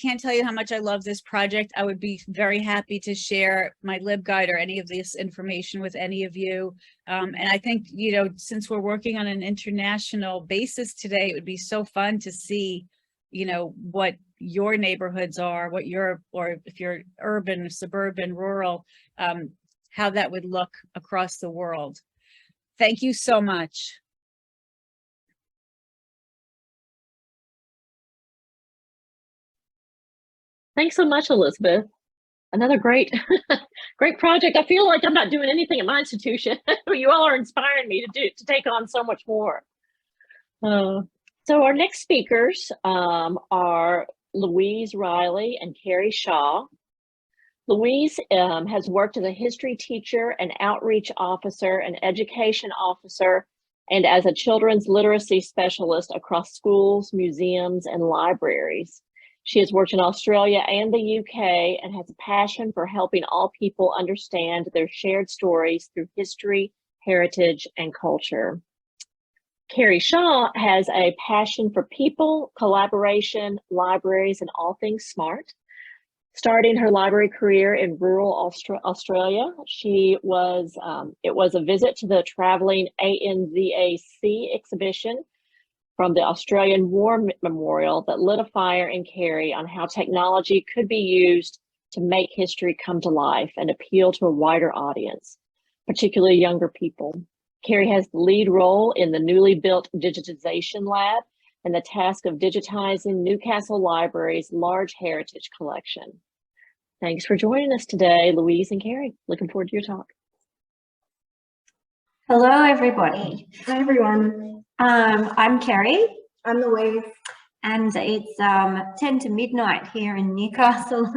S5: can't tell you how much I love this project. I would be very happy to share my LibGuide or any of this information with any of you. And I think, since we're working on an international basis today, it would be so fun to see, what your neighborhoods are, or if you're urban, suburban, rural, how that would look across the world. Thank you so much.
S1: Thanks so much, Elizabeth. Another great, great project. I feel like I'm not doing anything at my institution. You all are inspiring me to take on so much more. So our next speakers are Louise Riley and Carrie Shaw. Louise has worked as a history teacher, an outreach officer, an education officer, and as a children's literacy specialist across schools, museums, and libraries. She has worked in Australia and the UK and has a passion for helping all people understand their shared stories through history, heritage, and culture. Carrie Shaw has a passion for people, collaboration, libraries, and all things smart. Starting her library career in rural Australia, it was a visit to the traveling ANZAC exhibition from the Australian War Memorial that lit a fire in Carrie on how technology could be used to make history come to life and appeal to a wider audience, particularly younger people. Carrie has the lead role in the newly built digitization lab and the task of digitizing Newcastle Library's large heritage collection. Thanks for joining us today, Louise and Carrie. Looking forward to your talk.
S6: Hello, everybody. Hi, everyone. I'm Carrie. I'm Louise. And it's 10 to midnight here in Newcastle.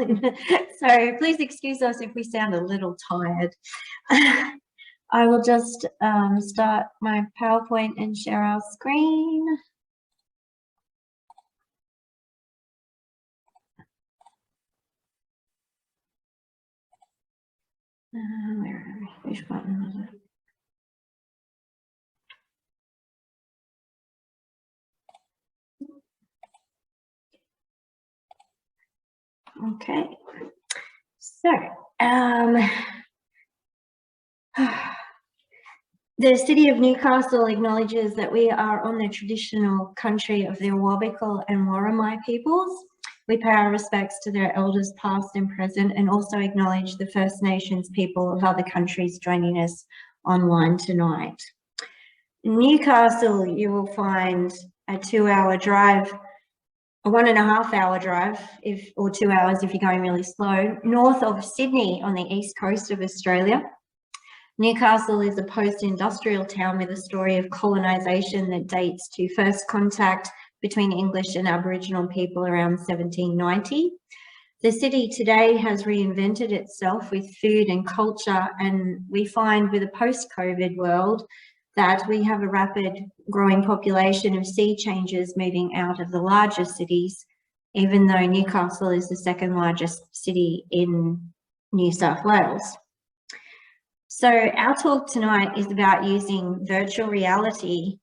S6: So please excuse us if we sound a little tired. I will just start my PowerPoint and share our screen. Where are we? Which button is it? Okay, so the City of Newcastle acknowledges that we are on the traditional country of the Awabakal and Worimi peoples. We pay our respects to their elders past and present, and also acknowledge the First Nations people of other countries joining us online tonight. In Newcastle, you will find a 2-hour drive, a 1.5-hour drive, or 2 hours if you're going really slow, north of Sydney on the east coast of Australia. Newcastle is a post-industrial town with a story of colonisation that dates to first contact between English and Aboriginal people around 1790. The city today has reinvented itself with food and culture, and we find with a post-COVID world that we have a rapid growing population of sea changers moving out of the larger cities, even though Newcastle is the second largest city in New South Wales. So our talk tonight is about using virtual reality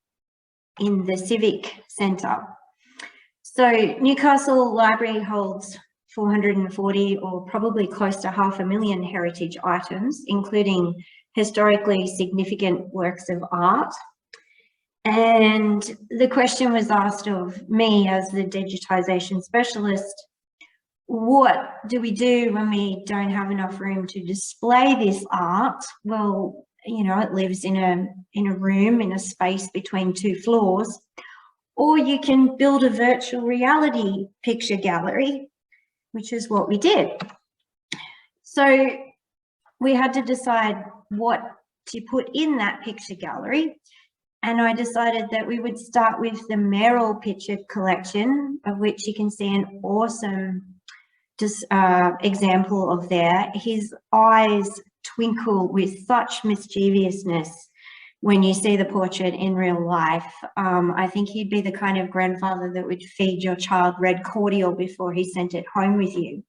S6: in the Civic Centre. So Newcastle Library holds 440 or probably close to 500,000 heritage items, including historically significant works of art. And the question was asked of me as the digitisation specialist, what do we do when we don't have enough room to display this art? Well, you know, it lives in a room, in a space between 2 floors, or you can build a virtual reality picture gallery, which is what we did. So we had to decide what to put in that picture gallery. And I decided that we would start with the Merrell picture collection, of which you can see an awesome example of there. His eyes twinkle with such mischievousness when you see the portrait in real life. I think he'd be the kind of grandfather that would feed your child red cordial before he sent it home with you.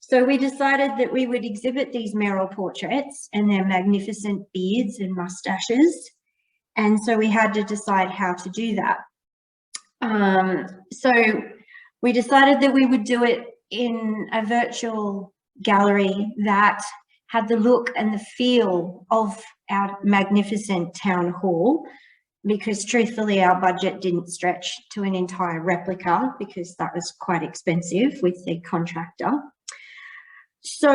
S6: So we decided that we would exhibit these Merrell portraits and their magnificent beards and mustaches. And so we had to decide how to do that. So we decided that we would do it in a virtual gallery that had the look and the feel of our magnificent town hall, because truthfully our budget didn't stretch to an entire replica because that was quite expensive with the contractor. So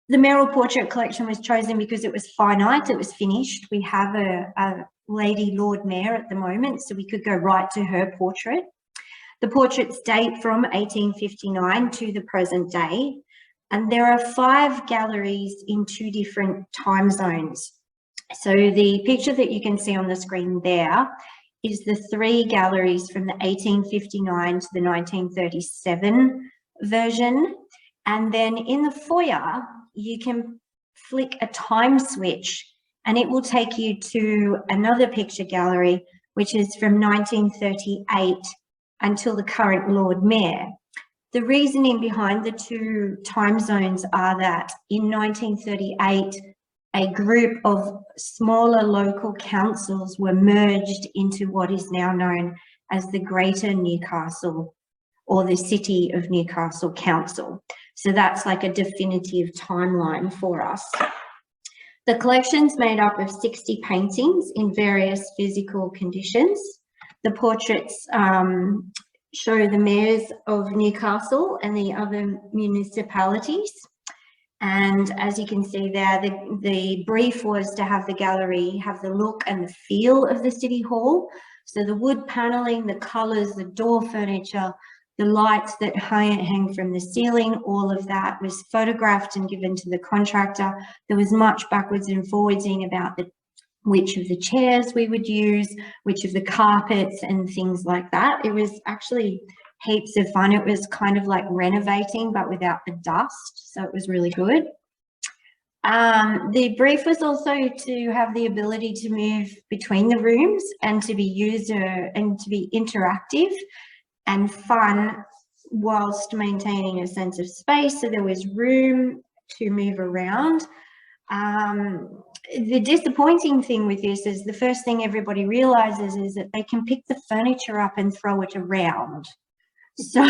S6: the Merrell portrait collection was chosen because it was finite, it was finished. We have a Lady Lord Mayor at the moment, so we could go right to her portrait. The portraits date from 1859 to the present day, and there are 5 galleries in 2 different time zones. So the picture that you can see on the screen there is the 3 galleries from the 1859 to the 1937 version. And then in the foyer, you can flick a time switch and it will take you to another picture gallery, which is from 1938 until the current Lord Mayor. The reasoning behind the 2 time zones are that in 1938, a group of smaller local councils were merged into what is now known as the Greater Newcastle or the City of Newcastle Council. So that's like a definitive timeline for us. The collection's made up of 60 paintings in various physical conditions. The portraits show the mayors of Newcastle and the other municipalities. And as you can see there, the brief was to have the gallery have the look and the feel of the City Hall. So the wood paneling, the colours, the door furniture, the lights that hang from the ceiling, all of that was photographed and given to the contractor. There was much backwards and forwardsing about which of the chairs we would use, which of the carpets and things like that. It was actually heaps of fun. It was kind of like renovating, but without the dust. So it was really good. The brief was also to have the ability to move between the rooms and to be user and to be interactive and fun whilst maintaining a sense of space. So there was room to move around. The disappointing thing with this is the first thing everybody realizes is that they can pick the furniture up and throw it around. So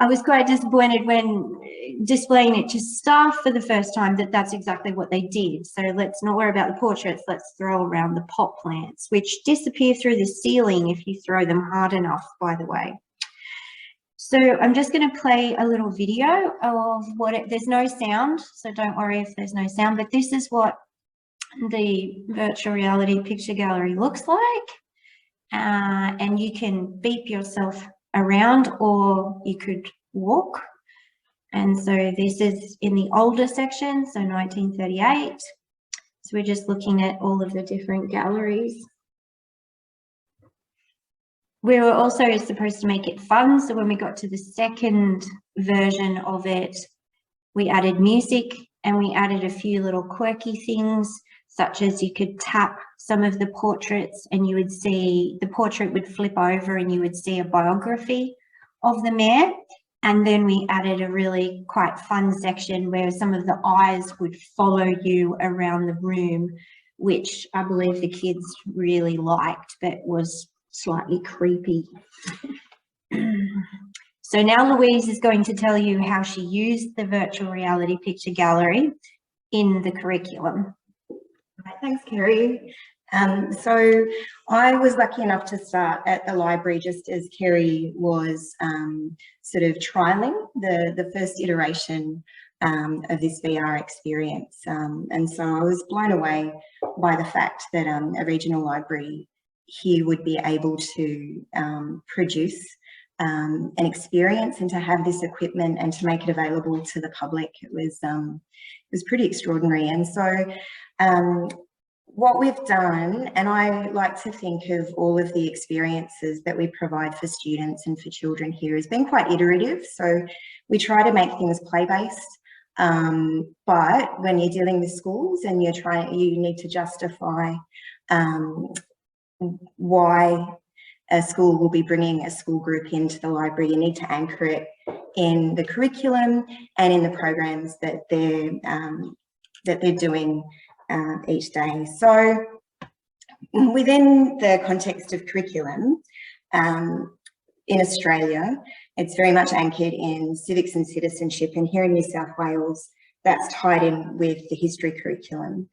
S6: I was quite disappointed when displaying it to staff for the first time that that's exactly what they did. So let's not worry about the portraits, let's throw around the pot plants, which disappear through the ceiling if you throw them hard enough, by the way. So I'm just going to play a little video of there's no sound, so don't worry if there's no sound, but this is what the virtual reality picture gallery looks like. And you can beep yourself around or you could walk. And so this is in the older section, so 1938. So we're just looking at all of the different galleries. We were also supposed to make it fun. So when we got to the second version of it, we added music and we added a few little quirky things, such as you could tap some of the portraits and you would see the portrait would flip over and you would see a biography of the mayor. And then we added a really quite fun section where some of the eyes would follow you around the room, which I believe the kids really liked, but was slightly creepy. So now Louise is going to tell you how she used the virtual reality picture gallery in the curriculum.
S7: Right, thanks, Kerry. So I was lucky enough to start at the library just as Kerry was sort of trialling the first iteration of this VR experience. And so I was blown away by the fact that a regional library here would be able to produce an experience and to have this equipment and to make it available to the public. It was pretty extraordinary. And so what we've done, and I like to think of all of the experiences that we provide for students and for children here, has been quite iterative. So we try to make things play-based, but when you're dealing with schools and you need to justify why a school will be bringing a school group into the library, you need to anchor it in the curriculum and in the programs that they're doing each day. So within the context of curriculum in Australia, it's very much anchored in civics and citizenship, and here in New South Wales that's tied in with the history curriculum.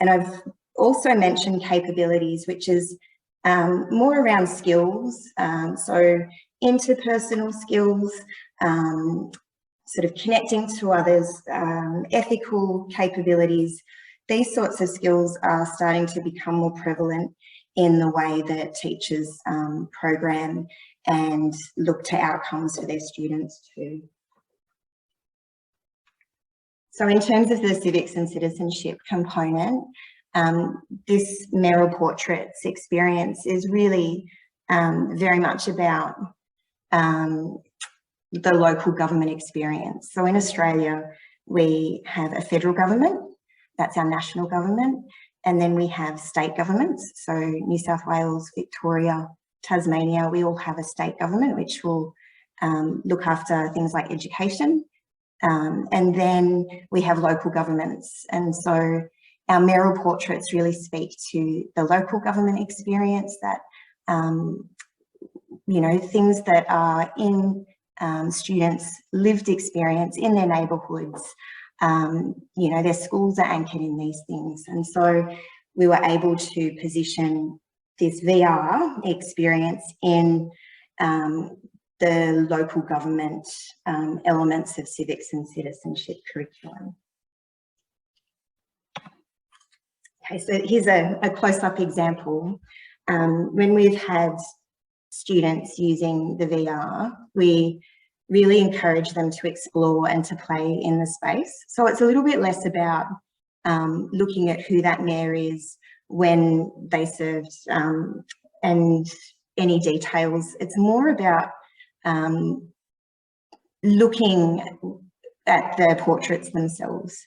S7: And I've also mentioned capabilities, which is more around skills, so interpersonal skills, sort of connecting to others, ethical capabilities. These sorts of skills are starting to become more prevalent in the way that teachers program and look to outcomes for their students too. So in terms of the civics and citizenship component, this Merrell Portraits experience is really very much about the local government experience. So in Australia, we have a federal government, that's our national government, and then we have state governments. So New South Wales, Victoria, Tasmania, we all have a state government which will look after things like education. And then we have local governments. And so our Merrell Portraits really speak to the local government experience, that, you know, things that are in students' lived experience in their neighbourhoods. You know, their schools are anchored in these things. And so we were able to position this VR experience in the local government elements of civics and citizenship curriculum. Okay, so here's a close-up example. When we've had students using the VR, we really encourage them to explore and to play in the space. So it's a little bit less about looking at who that mayor is when they served and any details. It's more about looking at the portraits themselves.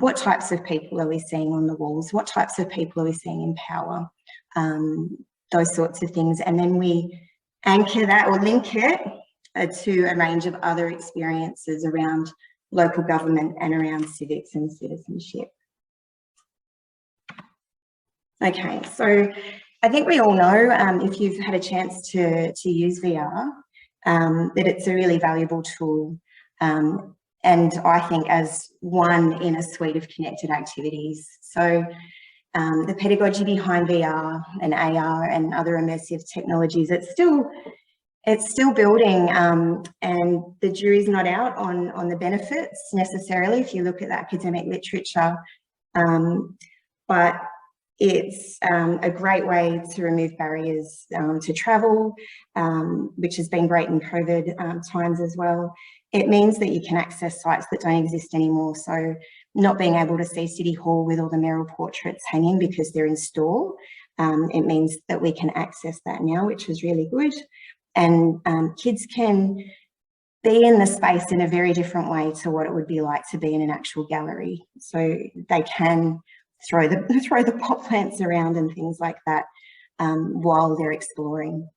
S7: What types of people are we seeing on the walls? What types of people are we seeing in power? Those sorts of things. And then we anchor that or link it to a range of other experiences around local government and around civics and citizenship. Okay, so I think we all know, if you've had a chance to use VR, that it's a really valuable tool. And I think as one in a suite of connected activities. So the pedagogy behind VR and AR and other immersive technologies, it's still it's still building, and the jury's not out on the benefits necessarily if you look at the academic literature, but it's a great way to remove barriers to travel, which has been great in COVID times as well. It means that you can access sites that don't exist anymore. So not being able to see City Hall with all the Merrell portraits hanging because they're in store, it means that we can access that now, which is really good. And kids can be in the space in a very different way to what it would be like to be in an actual gallery. So they can throw the pot plants around and things like that while they're exploring.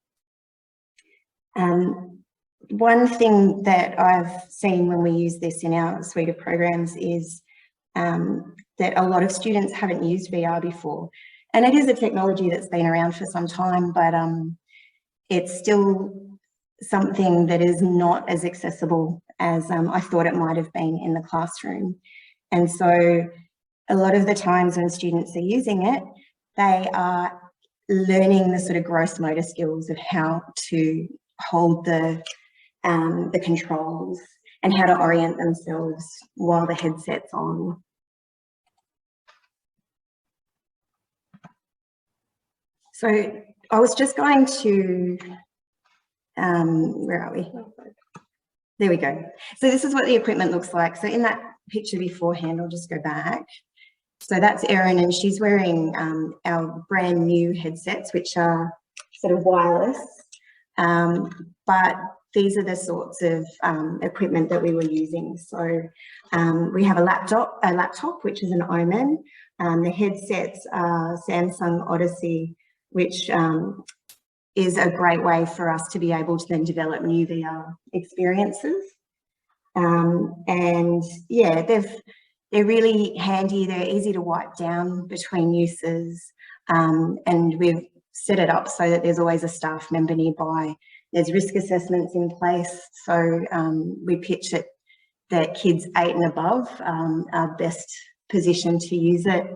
S7: One thing that I've seen when we use this in our suite of programs is that a lot of students haven't used VR before. And it is a technology that's been around for some time, but it's still something that is not as accessible as I thought it might have been in the classroom. And so a lot of the times when students are using it, they are learning the sort of gross motor skills of how to hold the controls and how to orient themselves while the headset's on. So I was just going to, where are we? There we go. So this is what the equipment looks like. So in that picture beforehand, I'll just go back. So that's Erin, and she's wearing our brand new headsets, which are sort of wireless. But these are the sorts of equipment that we were using. So we have a laptop, which is an Omen. The headsets are Samsung Odyssey, which is a great way for us to be able to then develop new VR experiences. And yeah, they're really handy. They're easy to wipe down between uses. And we've set it up so that there's always a staff member nearby. There's risk assessments in place. So we pitch it that kids 8 and above are best positioned to use it.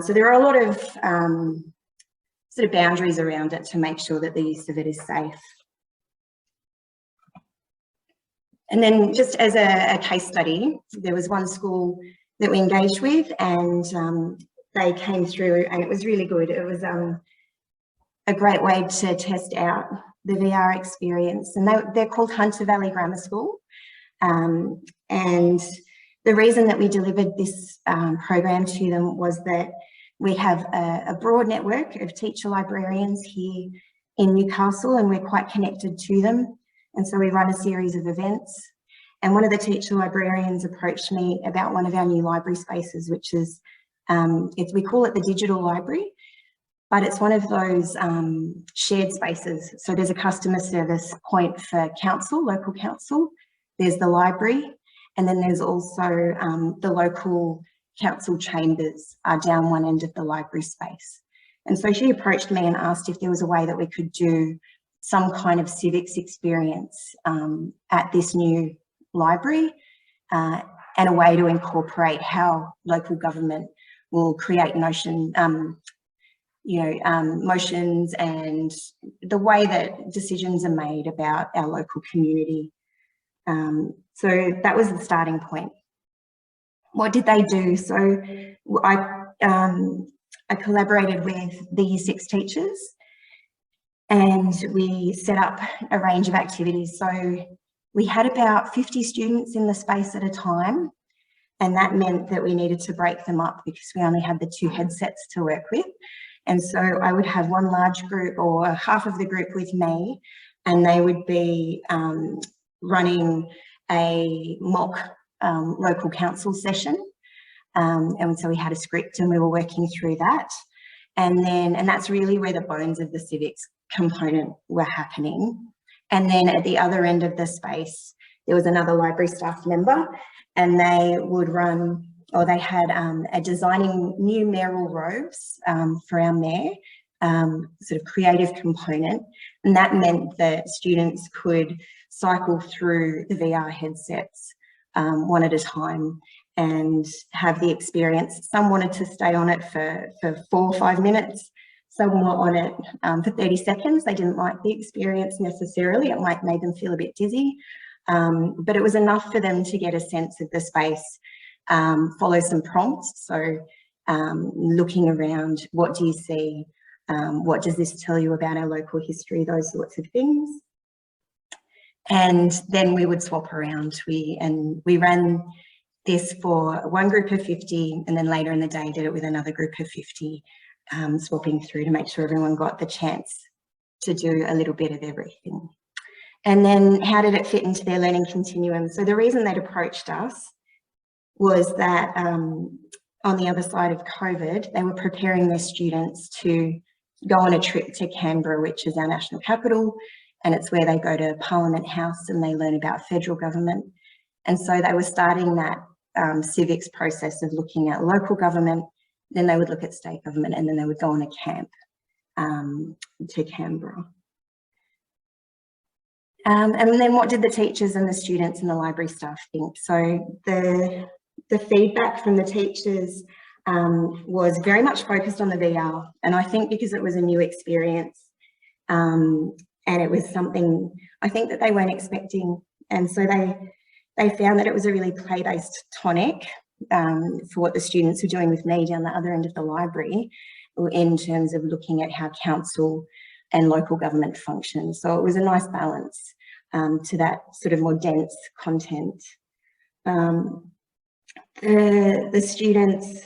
S7: So there are a lot of sort of boundaries around it to make sure that the use of it is safe. And then just as a case study, there was one school that we engaged with, and they came through and it was really good. It was a great way to test out the VR experience, and they're called Hunter Valley Grammar School. And the reason that we delivered this program to them was that we have a broad network of teacher librarians here in Newcastle, and we're quite connected to them. And so we run a series of events. And one of the teacher librarians approached me about one of our new library spaces, which is, we call it the digital library, but it's one of those shared spaces. So there's a customer service point for council, local council. There's the library, and then there's also the local council chambers are down one end of the library space. And so she approached me and asked if there was a way that we could do some kind of civics experience at this new library, and a way to incorporate how local government will create motions and the way that decisions are made about our local community. So that was the starting point. What did they do? So I collaborated with the Year 6 teachers, and we set up a range of activities. So we had about 50 students in the space at a time, and that meant that we needed to break them up because we only had the 2 headsets to work with. And so I would have one large group or half of the group with me, and they would be running a mock local council session. And so we had a script and we were working through that. And that's really where the bones of the civics component were happening. And then at the other end of the space, there was another library staff member, and they would run, or they had a designing new mayoral robes for our mayor, sort of creative component. And that meant that students could cycle through the VR headsets one at a time and have the experience. Some wanted to stay on it for 4 or 5 minutes. some were on it for 30 seconds. They didn't like the experience necessarily. It might make them feel a bit dizzy, but it was enough for them to get a sense of the space, follow some prompts. So looking around, what do you see? What does this tell you about our local history? Those sorts of things. And then we would swap around. We ran this for one group of 50, and then later in the day did it with another group of 50, swapping through to make sure everyone got the chance to do a little bit of everything. And then how did it fit into their learning continuum? So the reason they'd approached us was that on the other side of COVID, they were preparing their students to go on a trip to Canberra, which is our national capital, and it's where they go to Parliament House and they learn about federal government. And so they were starting that civics process of looking at local government, then they would look at state government, and then they would go on a camp to Canberra. And then what did the teachers and the students and the library staff think? So the feedback from the teachers was very much focused on the VR. And I think because it was a new experience and it was something I think that they weren't expecting. And so they found that it was a really play-based tonic for what the students were doing with me down the other end of the library in terms of looking at how council and local government function. So it was a nice balance to that sort of more dense content. The students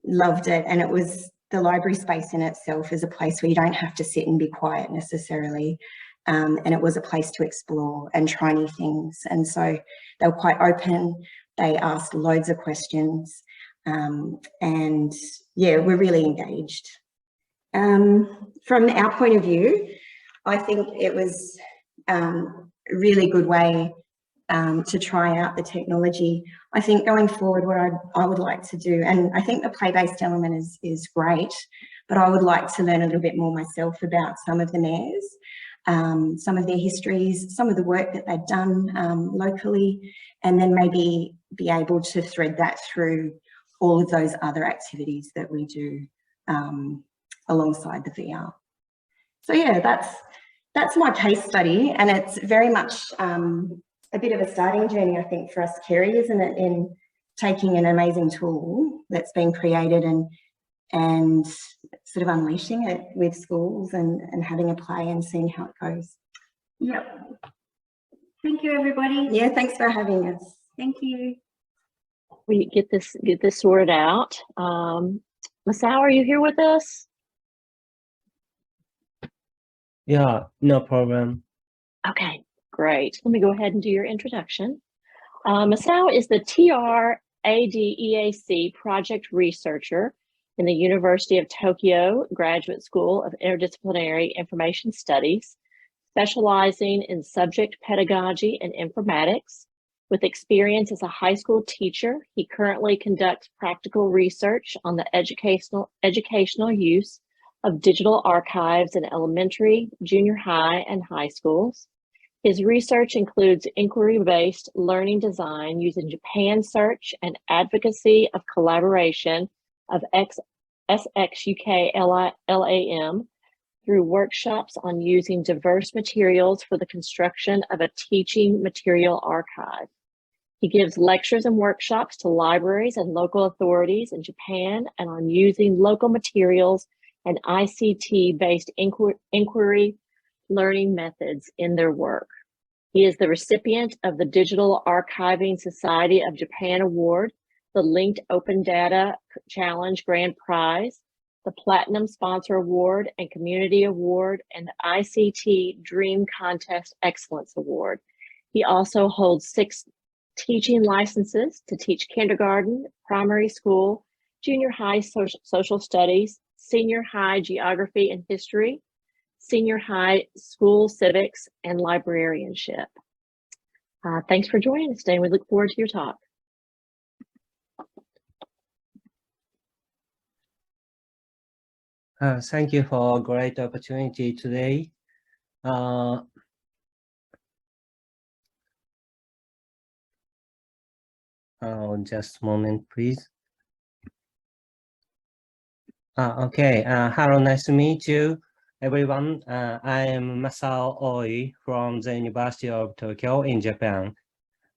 S7: loved it, and it was the library space in itself is a place where you don't have to sit and be quiet necessarily. And it was a place to explore and try new things. And so they were quite open. They asked loads of questions. And yeah, we're really engaged. From our point of view, I think it was a really good way to try out the technology. I think going forward, what I would like to do, and I think the play-based element is great, but I would like to learn a little bit more myself about some of the mayors, some of their histories, some of the work that they've done locally, and then maybe be able to thread that through all of those other activities that we do alongside the VR. So yeah, that's my case study, and it's very much a bit of a starting journey, I think, for us, Kerry, isn't it, in taking an amazing tool that's been created and sort of unleashing it with schools and having a play and seeing how it goes.
S6: Yep. Thank you, everybody.
S7: Yeah, thanks for having us.
S6: Thank you.
S1: We get this sorted out. Masao, are you here with us?
S8: Yeah, no problem.
S1: Okay, great. Let me go ahead and do your introduction. Masao is the TR-ADEAC project researcher in the University of Tokyo Graduate School of Interdisciplinary Information Studies, specializing in subject pedagogy and informatics. With experience as a high school teacher, he currently conducts practical research on the educational use of digital archives in elementary, junior high, and high schools. His research includes inquiry-based learning design using Japan search and advocacy of collaboration of SXUK-LAM through workshops on using diverse materials for the construction of a teaching material archive. He gives lectures and workshops to libraries and local authorities in Japan and on using local materials and ICT-based inquiry learning methods in their work. He is the recipient of the Digital Archiving Society of Japan Award, the Linked Open Data Challenge Grand Prize, the Platinum Sponsor Award and Community Award, and the ICT Dream Contest Excellence Award. He also holds 6 teaching licenses to teach kindergarten, primary school, junior high social studies, senior high geography and history, senior high school civics, and librarianship. Thanks for joining us today. We look forward to your talk.
S8: Thank you for a great opportunity today. Just a moment, please. Okay. Hello, nice to meet you, everyone. I am Masao Oi from the University of Tokyo in Japan.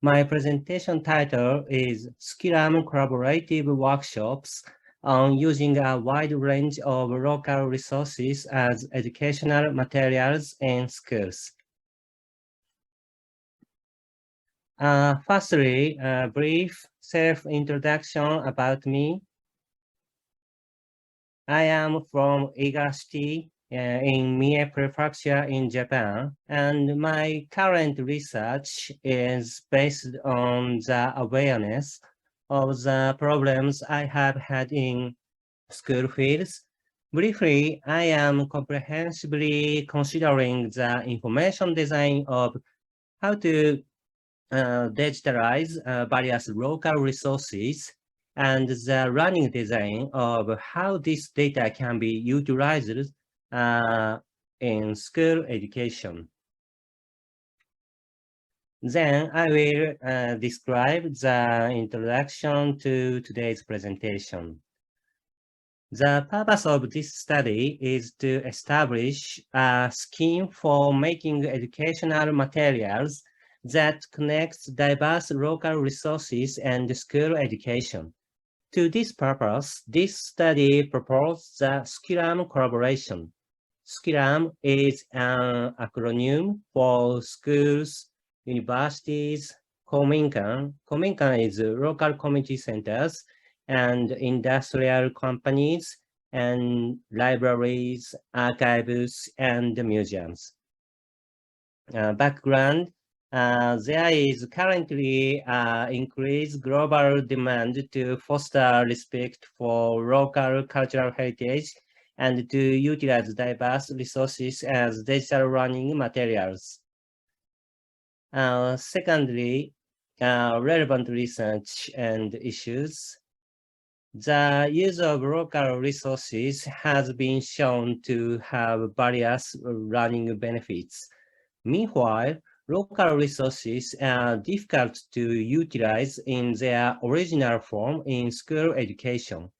S8: My presentation title is Scrum Collaborative Workshops on using a wide range of local resources as educational materials in schools. Firstly, a brief self-introduction about me. I am from Igashiki in Mie Prefecture in Japan, and my current research is based on the awareness of the problems I have had in school fields. Briefly, I am comprehensively considering the information design of how to digitalize various local resources and the running design of how this data can be utilized in school education. Then I will describe the introduction to today's presentation. The purpose of this study is to establish a scheme for making educational materials that connects diverse local resources and school education. To this purpose, this study proposed the Scrum collaboration. Scrum is an acronym for schools, universities, kominkan. Kominkan is local community centers and industrial companies and libraries, archives, and museums. Background. There is currently increased global demand to foster respect for local cultural heritage and to utilize diverse resources as digital learning materials. Secondly, relevant research and issues. The use of local resources has been shown to have various learning benefits. Meanwhile, local resources are difficult to utilize in their original form in school education.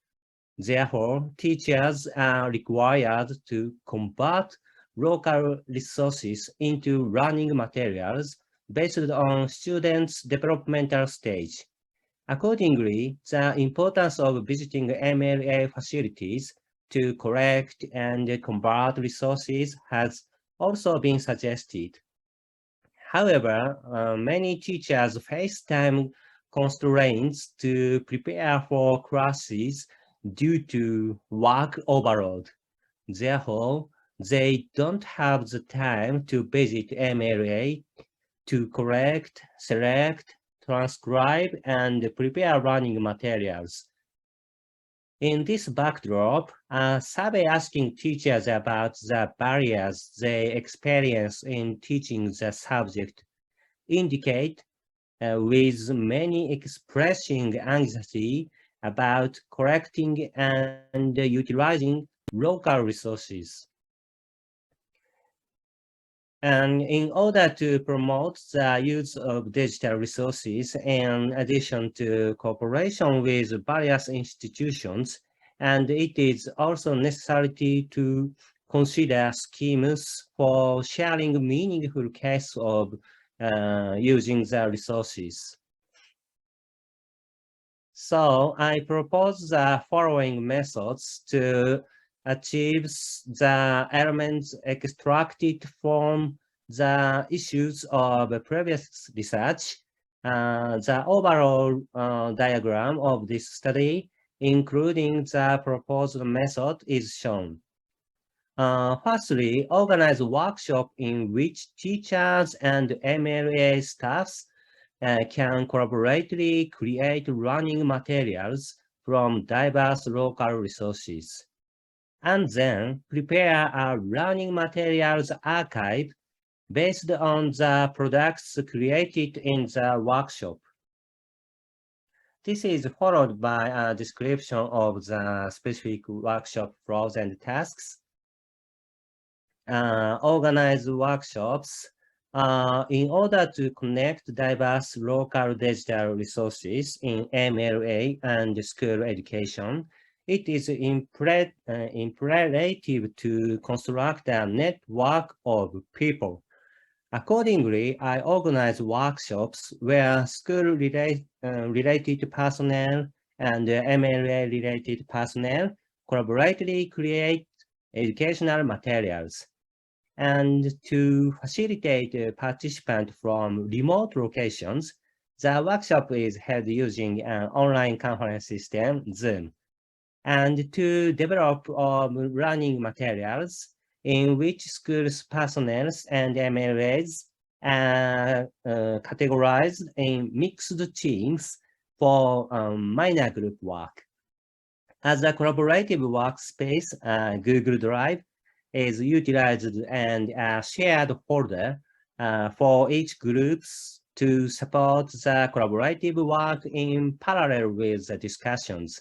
S8: Therefore, teachers are required to convert local resources into learning materials based on students' developmental stage. Accordingly, the importance of visiting MLA facilities to collect and convert resources has also been suggested. However, many teachers face time constraints to prepare for classes due to work overload. Therefore, they don't have the time to visit MLA to collect, select, transcribe, and prepare learning materials. In this backdrop, a survey asking teachers about the barriers they experience in teaching the subject indicate with many expressing anxiety about collecting and utilizing local resources. And in order to promote the use of digital resources, in addition to cooperation with various institutions, and it is also necessary to consider schemes for sharing meaningful case of using the resources. So I propose the following methods to achieve the elements extracted from the issues of previous research. The overall diagram of this study, including the proposed method, is shown. Firstly, organize a workshop in which teachers and MLA staffs can collaboratively create learning materials from diverse local resources, and then prepare a learning materials archive based on the products created in the workshop. This is followed by a description of the specific workshop flows and tasks. Organize workshops in order to connect diverse local digital resources in MLA and school education. it is imperative to construct a network of people. Accordingly, I organize workshops where school-related personnel and MLA-related personnel collaboratively create educational materials. And to facilitate participants from remote locations, the workshop is held using an online conference system, Zoom. And to develop learning materials in which schools, personnel, and MLAs are categorized in mixed teams for minor group work. As a collaborative workspace, Google Drive is utilized and a shared folder for each group to support the collaborative work in parallel with the discussions.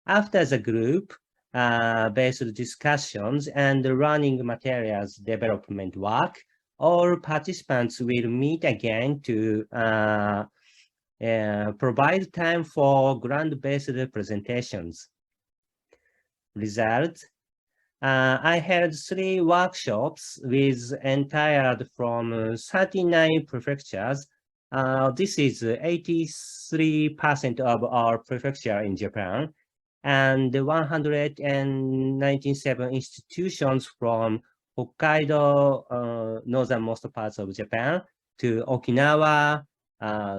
S8: After the group-based discussions and learning materials development work, all participants will meet again to provide time for ground-based presentations. Results. I held 3 workshops with entirely from 39 prefectures. This is 83% of our prefecture in Japan, and 197 institutions from Hokkaido, northernmost parts of Japan, to Okinawa,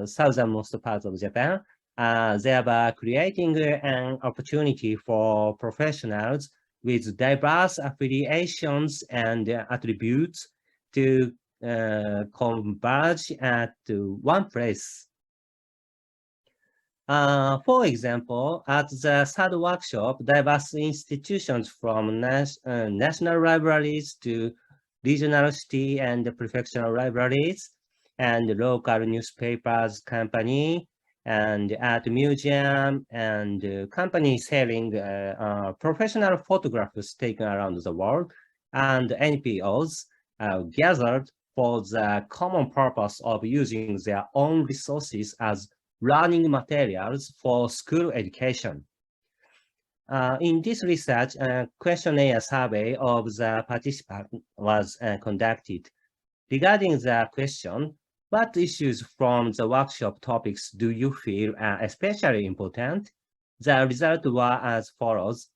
S8: southernmost parts of Japan, thereby creating an opportunity for professionals with diverse affiliations and attributes to converge at one place. For example, at the 3rd workshop, diverse institutions from national libraries to regional city and prefectural libraries, and local newspapers company, and art museum, and companies selling professional photographs taken around the world, and NPOs gathered for the common purpose of using their own resources as learning materials for school education. In this research, a questionnaire survey of the participants was conducted. Regarding the question, what issues from the workshop topics do you feel are especially important? The results were as follows.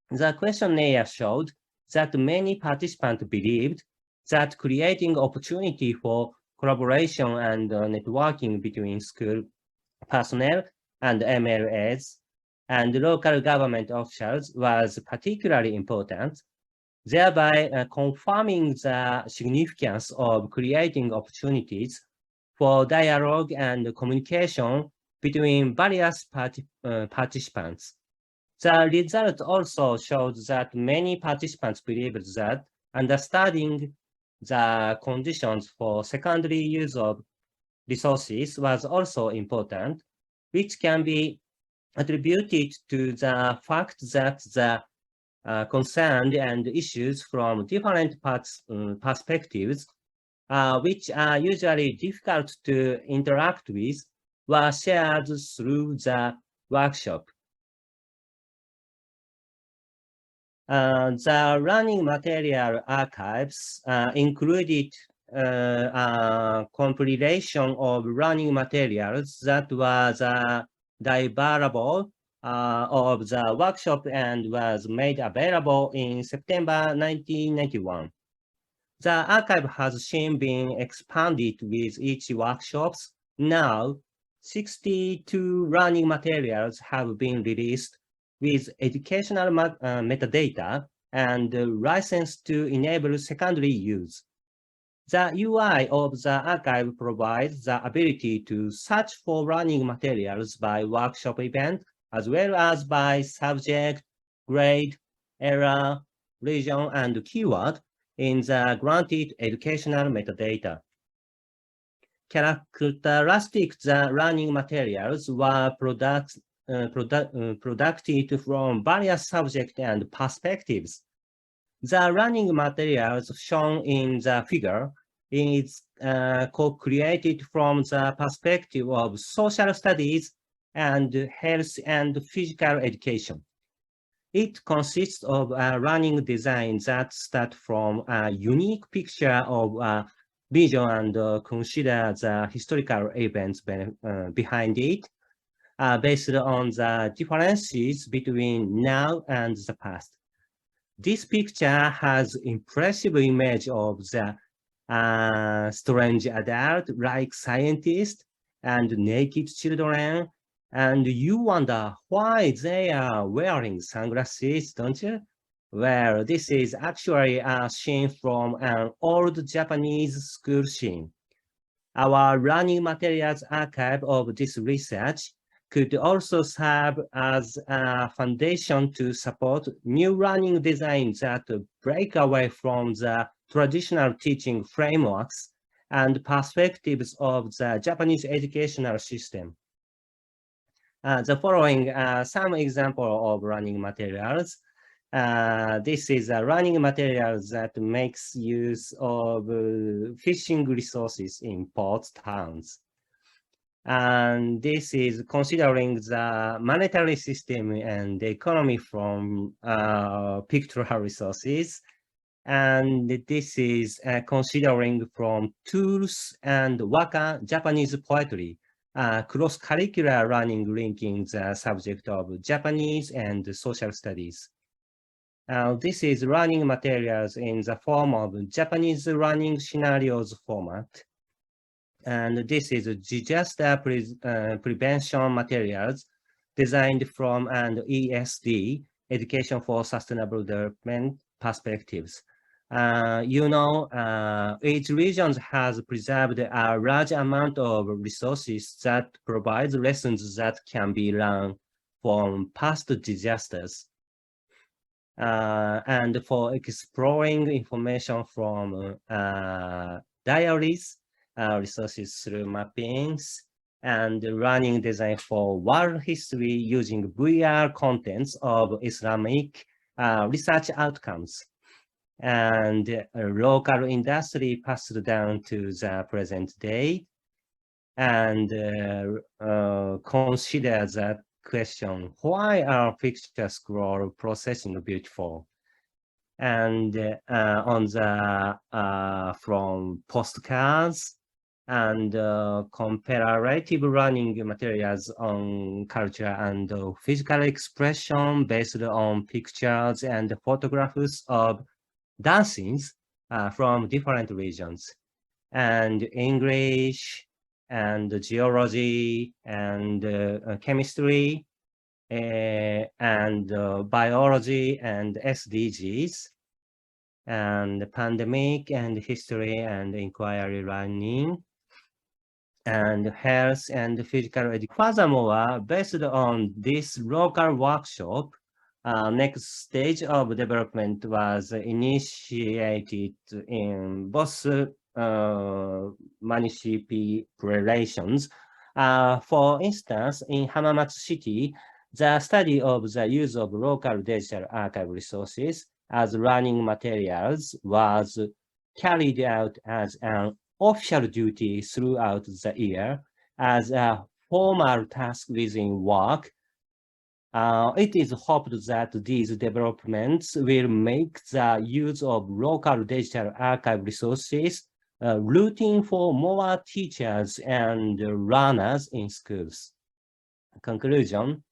S8: The questionnaire showed that many participants believed that creating opportunity for collaboration and networking between school personnel and MLAs and local government officials was particularly important, thereby confirming the significance of creating opportunities for dialogue and communication between various participants. The result also showed that many participants believed that understanding the conditions for secondary use of resources was also important, which can be attributed to the fact that the concerned and issues from different perspectives, which are usually difficult to interact with, were shared through the workshop. The learning material archives included a compilation of learning materials that was deliverable of the workshop and was made available in September 1991. The archive has since been expanded with each workshop. Now, 62 learning materials have been released with educational metadata and licensed to enable secondary use. The UI of the archive provides the ability to search for learning materials by workshop event, as well as by subject, grade, era, region, and keyword in the granted educational metadata. Characteristic the learning materials were produced from various subjects and perspectives. The learning materials shown in the figure is co-created from the perspective of social studies and health and physical education. It consists of a running design that start from a unique picture of a vision and consider the historical events behind it, based on the differences between now and the past. This picture has impressive image of the strange adult like scientists and naked children, and you wonder why they are wearing sunglasses, don't you? Well, this is actually a scene from an old Japanese school scene. Our running materials archive of this research could also serve as a foundation to support new running designs that break away from the traditional teaching frameworks and perspectives of the Japanese educational system. The following some example of running materials. This is a running materials that makes use of fishing resources in port towns. And this is considering the monetary system and the economy from pictorial resources. And this is considering from tools and waka Japanese poetry, cross-curricular running linking the subject of Japanese and social studies. This is running materials in the form of Japanese running scenarios format. And this is disaster prevention materials designed from an ESD, Education for Sustainable Development perspectives. You know, each region has preserved a large amount of resources that provide lessons that can be learned from past disasters. And for exploring information from diaries, resources through mappings, and running design for world history using VR contents of Islamic research outcomes. And local industry passed down to the present day, and consider that question, why are picture scroll processing beautiful? And on the from postcards and comparative running materials on culture and physical expression based on pictures and photographs of dancings from different regions, and English and geology and chemistry and biology and SDGs, and pandemic and history and inquiry running, and health and physical education. Furthermore, based on this local workshop, next stage of development was initiated in both municipalizations. For instance, in Hamamatsu City, the study of the use of local digital archive resources as running materials was carried out as an official duty throughout the year as a formal task within work. It is hoped that these developments will make the use of local digital archive resources routine for more teachers and learners in schools. Conclusion,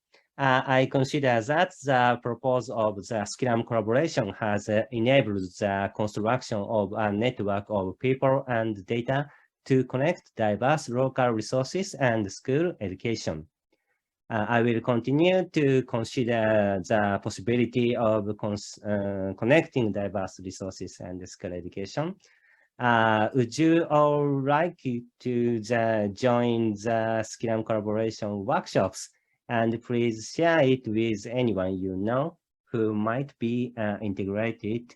S8: I consider that the purpose of the Scrum collaboration has enabled the construction of a network of people and data to connect diverse local resources and school education. I will continue to consider the possibility of connecting diverse resources and school education. Would you all like to join the Scrum collaboration workshops? And please share it with anyone you know who might be integrated.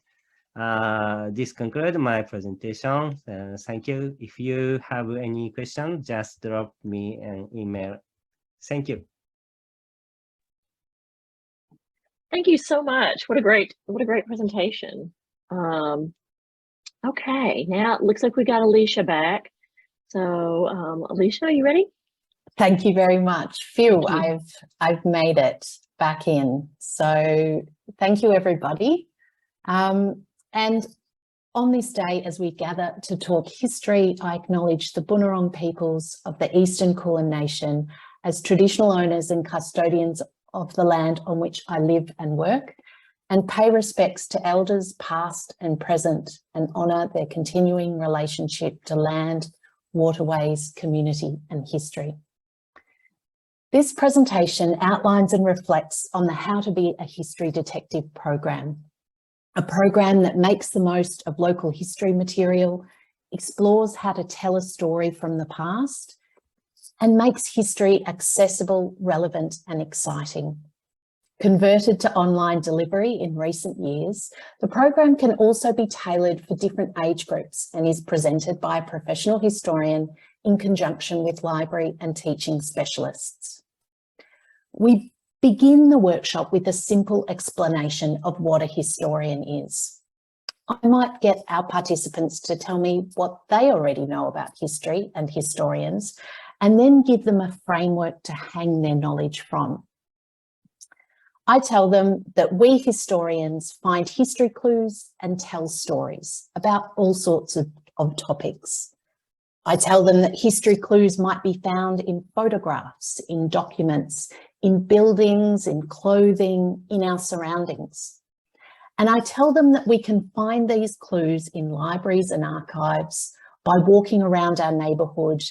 S8: This concludes my presentation. Thank you. If you have any questions, just drop me an email. Thank you.
S1: Thank you so much. What a great presentation. Okay, now it looks like we got Alicia back. So Alicia, are you ready?
S9: Thank you very much. Phew,
S1: Thank you.
S9: I've made it back in. So thank you, everybody. And on this day, as we gather to talk history, I acknowledge the Bunurong peoples of the Eastern Kulin Nation as traditional owners and custodians of the land on which I live and work, and pay respects to elders past and present, and honour their continuing relationship to land, waterways, community and history. This presentation outlines and reflects on the How to Be a History Detective program, a program that makes the most of local history material, explores how to tell a story from the past, and makes history accessible, relevant and exciting. Converted to online delivery in recent years, the program can also be tailored for different age groups and is presented by a professional historian in conjunction with library and teaching specialists. We begin the workshop with a simple explanation of what a historian is. I might get our participants to tell me what they already know about history and historians, and then give them a framework to hang their knowledge from. I tell them that we historians find history clues and tell stories about all sorts of topics. I tell them that history clues might be found in photographs, in documents, in buildings, in clothing, in our surroundings. And I tell them that we can find these clues in libraries and archives by walking around our neighbourhood,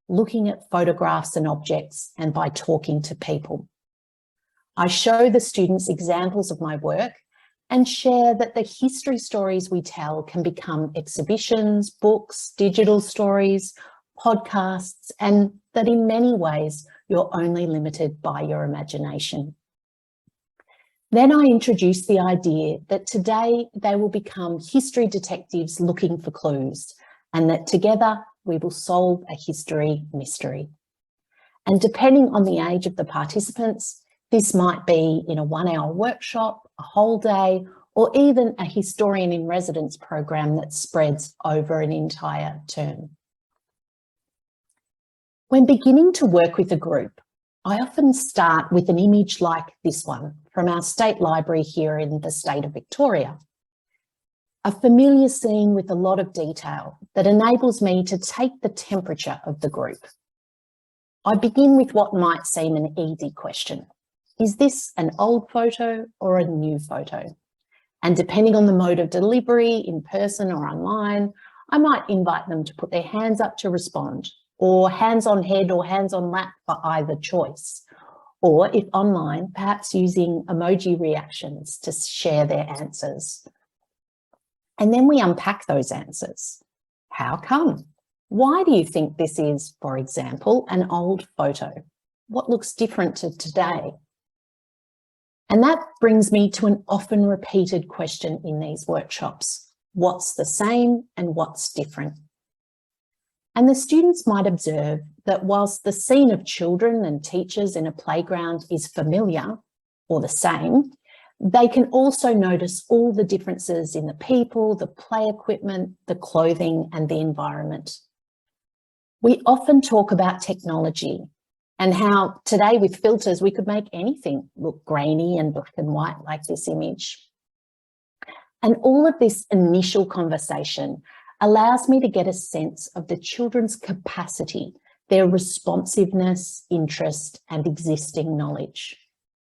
S9: looking at photographs and objects, and by talking to people. I show the students examples of my work and share that the history stories we tell can become exhibitions, books, digital stories, podcasts, and that in many ways you're only limited by your imagination. Then I introduce the idea that today they will become history detectives looking for clues, and that together we will solve a history mystery. And depending on the age of the participants, this might be in a 1-hour workshop, a whole day, or even a historian in residence program that spreads over an entire term. When beginning to work with a group, I often start with an image like this one from our state library here in the state of Victoria. A familiar scene with a lot of detail that enables me to take the temperature of the group. I begin with what might seem an easy question. Is this an old photo or a new photo? And depending on the mode of delivery, in person or online, I might invite them to put their hands up to respond, or hands on head or hands on lap for either choice. Or if online, perhaps using emoji reactions to share their answers. And then we unpack those answers. How come? Why do you think this is, for example, an old photo? What looks different to today? And that brings me to an often repeated question in these workshops. What's the same and what's different? And the students might observe that whilst the scene of children and teachers in a playground is familiar or the same, they can also notice all the differences in the people, the play equipment, the clothing and the environment. We often talk about technology and how today with filters we could make anything look grainy and black and white like this image. And all of this initial conversation allows me to get a sense of the children's capacity, their responsiveness, interest and existing knowledge.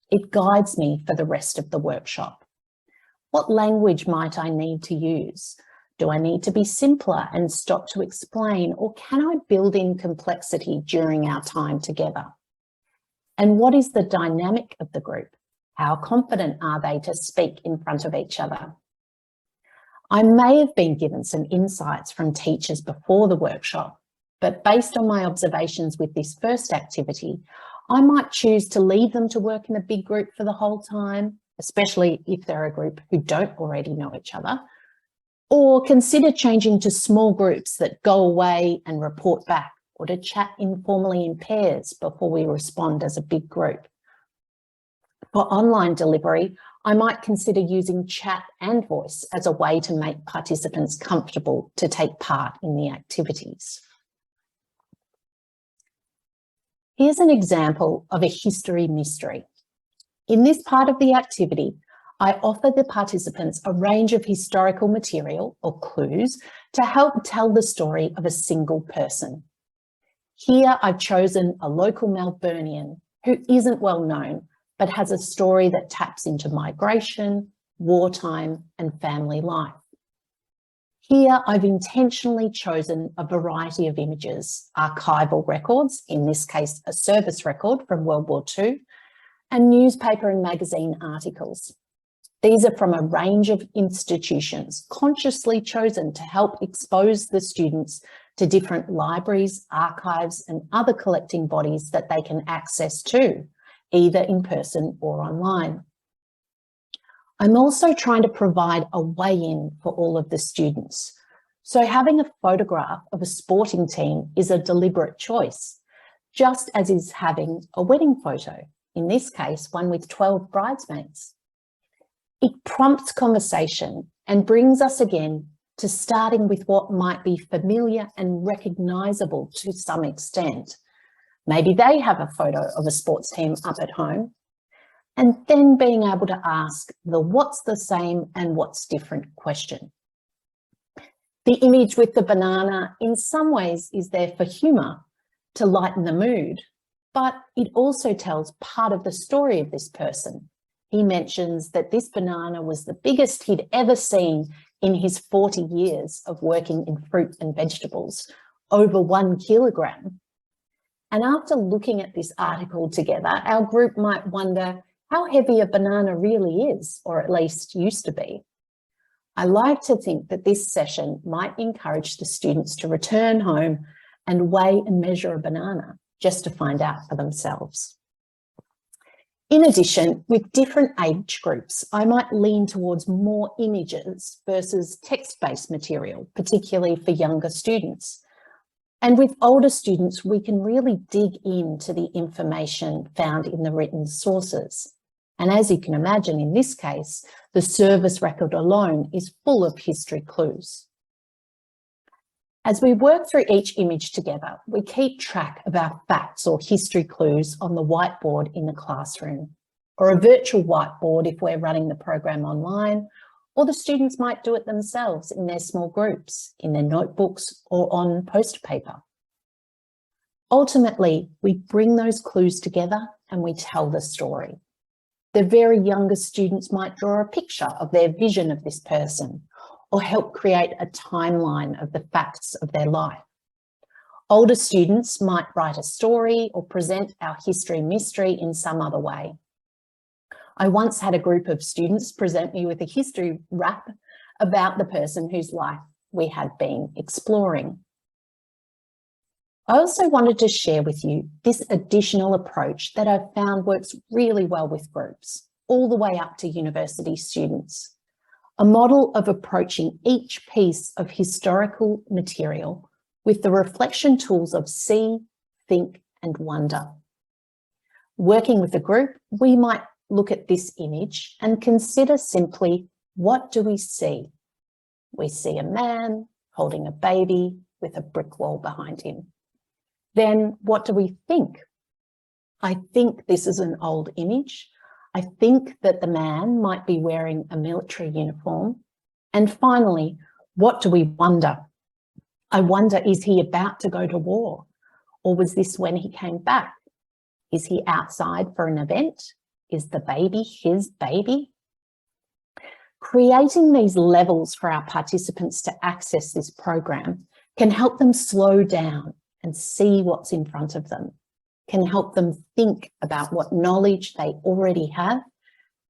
S9: It guides me for the rest of the workshop. What language might I need to use? Do I need to be simpler and stop to explain, or can I build in complexity during our time together? And what is the dynamic of the group? How confident are they to speak in front of each other? I may have been given some insights from teachers before the workshop, but based on my observations with this first activity, I might choose to leave them to work in a big group for the whole time, especially if they're a group who don't already know each other, or consider changing to small groups that go away and report back, or to chat informally in pairs before we respond as a big group. For online delivery, I might consider using chat and voice as a way to make participants comfortable to take part in the activities. Here's an example of a history mystery. In this part of the activity, I offer the participants a range of historical material or clues to help tell the story of a single person. Here I've chosen a local Melburnian who isn't well known, but has a story that taps into migration, wartime, and family life. Here I've intentionally chosen a variety of images, archival records, in this case a service record from World War II, and newspaper and magazine articles. These are from a range of institutions consciously chosen to help expose the students to different libraries, archives, and other collecting bodies that they can access to, either in person or online. I'm also trying to provide a way in for all of the students. So having a photograph of a sporting team is a deliberate choice, just as is having a wedding photo, in this case, one with 12 bridesmaids. It prompts conversation and brings us again to starting with what might be familiar and recognisable to some extent. Maybe they have a photo of a sports team up at home, and then being able to ask the what's the same and what's different question. The image with the banana in some ways is there for humour, to lighten the mood, but it also tells part of the story of this person. He mentions that this banana was the biggest he'd ever seen in his 40 years of working in fruit and vegetables, over 1 kilogram. And after looking at this article together, our group might wonder how heavy a banana really is, or at least used to be. I like to think that this session might encourage the students to return home and weigh and measure a banana just to find out for themselves. In addition, with different age groups, I might lean towards more images versus text-based material, particularly for younger students. And with older students, we can really dig into the information found in the written sources. And as you can imagine, in this case, the service record alone is full of history clues. As we work through each image together, we keep track of our facts or history clues on the whiteboard in the classroom, or a virtual whiteboard if we're running the program online, or the students might do it themselves in their small groups, in their notebooks, or on poster paper. Ultimately, we bring those clues together and we tell the story. The very youngest students might draw a picture of their vision of this person, or help create a timeline of the facts of their life. Older students might write a story or present our history mystery in some other way. I once had a group of students present me with a history rap about the person whose life we had been exploring. I also wanted to share with you this additional approach that I've found works really well with groups, all the way up to university students. A model of approaching each piece of historical material with the reflection tools of see, think, and wonder. Working with a group, we might look at this image and consider simply, what do we see? We see a man holding a baby with a brick wall behind him. Then what do we think? I think this is an old image. I think that the man might be wearing a military uniform. And finally, what do we wonder? I wonder, is he about to go to war? Or was this when he came back? Is he outside for an event? Is the baby his baby? Creating these levels for our participants to access this program can help them slow down and see what's in front of them, can help them think about what knowledge they already have,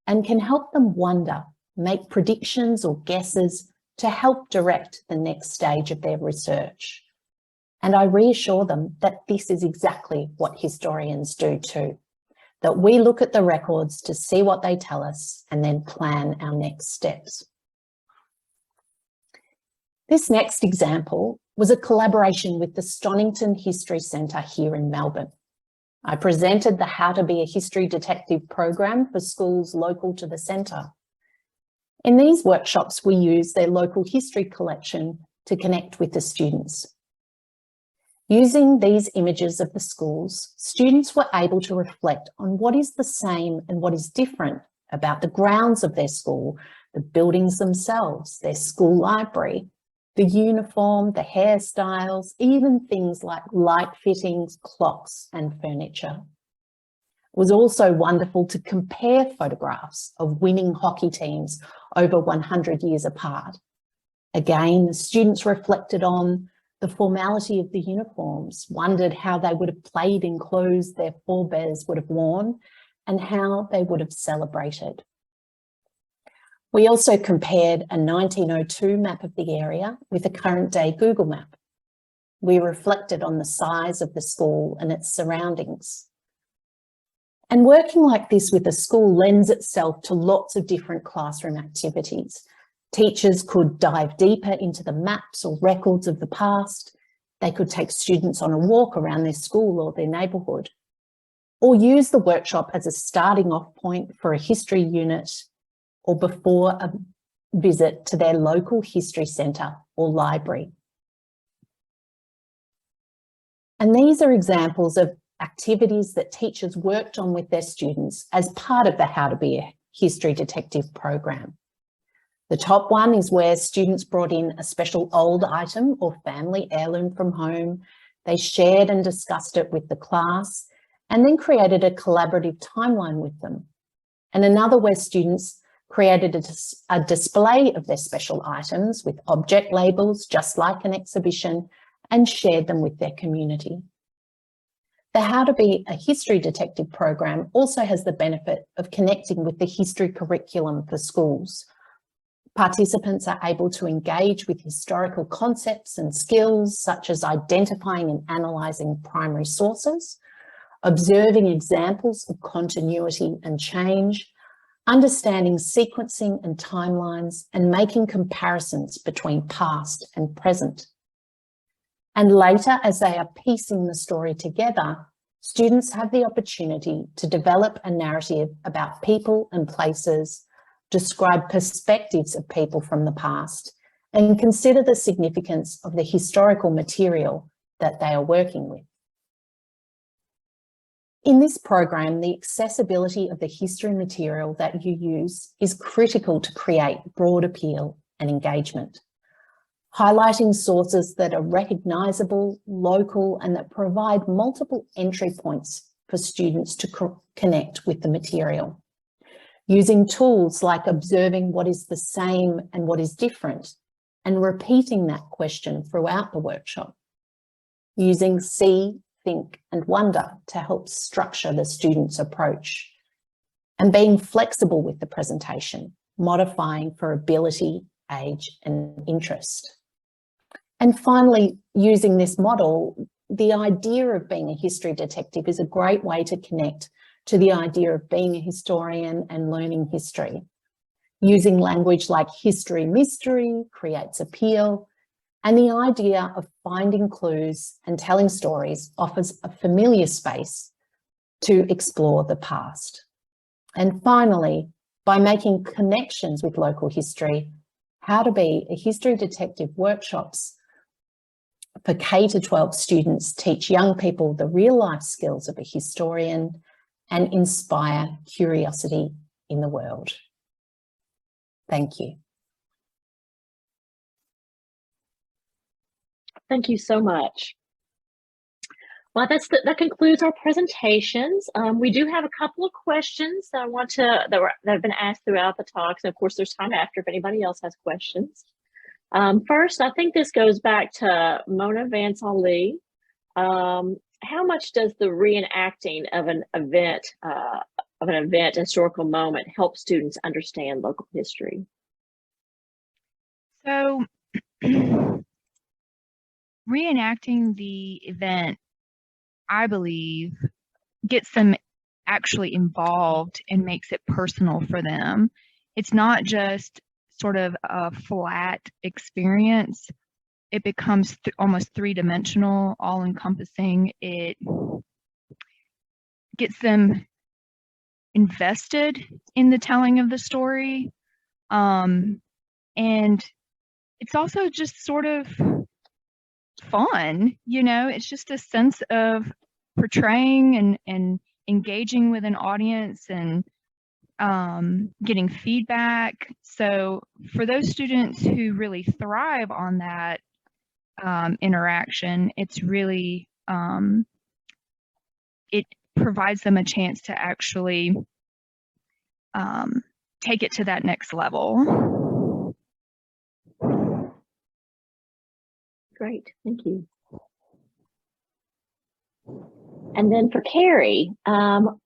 S9: and can help them wonder, make predictions or guesses to help direct the next stage of their research. And I reassure them that this is exactly what historians do too, that we look at the records to see what they tell us and then plan our next steps. This next example was a collaboration with the Stonington History Centre here in Melbourne. I presented the How to Be a History Detective program for schools local to the centre. In these workshops, we use their local history collection to connect with the students. Using these images of the schools, students were able to reflect on what is the same and what is different about the grounds of their school, the buildings themselves, their school library, the uniform, the hairstyles, even things like light fittings, clocks, and furniture. It was also wonderful to compare photographs of winning hockey teams over 100 years apart. Again, the students reflected on the formality of the uniforms, wondered how they would have played in clothes their forebears would have worn and how they would have celebrated. We also compared a 1902 map of the area with a current day Google map. We reflected on the size of the school and its surroundings. And working like this with a school lends itself to lots of different classroom activities. Teachers could dive deeper into the maps or records of the past. They could take students on a walk around their school or their neighbourhood, or use the workshop as a starting off point for a history unit or before a visit to their local history centre or library. And these are examples of activities that teachers worked on with their students as part of the How to Be a History Detective program. The top one is where students brought in a special old item or family heirloom from home. They shared and discussed it with the class and then created a collaborative timeline with them. And another where students created a display of their special items with object labels, just like an exhibition, and shared them with their community. The How to Be a History Detective program also has the benefit of connecting with the history curriculum for schools. Participants are able to engage with historical concepts and skills such as identifying and analysing primary sources, observing examples of continuity and change, understanding sequencing and timelines, and making comparisons between past and present. And later, as they are piecing the story together, students have the opportunity to develop a narrative about people and places, describe perspectives of people from the past, and consider the significance of the historical material that they are working with. In this program, the accessibility of the history material that you use is critical to create broad appeal and engagement. Highlighting sources that are recognisable, local, and that provide multiple entry points for students to connect with the material. Using tools like observing what is the same and what is different, and repeating that question throughout the workshop. Using see, think, and wonder to help structure the student's approach. And being flexible with the presentation, modifying for ability, age, and interest. And finally, using this model, the idea of being a history detective is a great way to connect to the idea of being a historian and learning history. Using language like history mystery creates appeal, and the idea of finding clues and telling stories offers a familiar space to explore the past. And finally, by making connections with local history, How to Be a History Detective workshops for K-12 students teach young people the real life skills of a historian and inspire curiosity in the world. Thank you.
S1: Thank you so much. Well, that concludes our presentations. We do have a couple of questions that that have been asked throughout the talks. And of course, there's time after if anybody else has questions. First, I think this goes back to Mona Vance Ali. How much does the reenacting of an event, historical moment, help students understand local history?
S3: So reenacting the event, I believe, gets them actually involved and makes it personal for them. It's not just sort of a flat experience. It becomes almost three-dimensional, all-encompassing. It gets them invested in the telling of the story. And it's also just sort of fun, you know, it's just a sense of portraying and engaging with an audience and getting feedback. So for those students who really thrive on that interaction, it's really, it provides them a chance to actually take it to that next level.
S1: Great, thank you. And then for Carrie,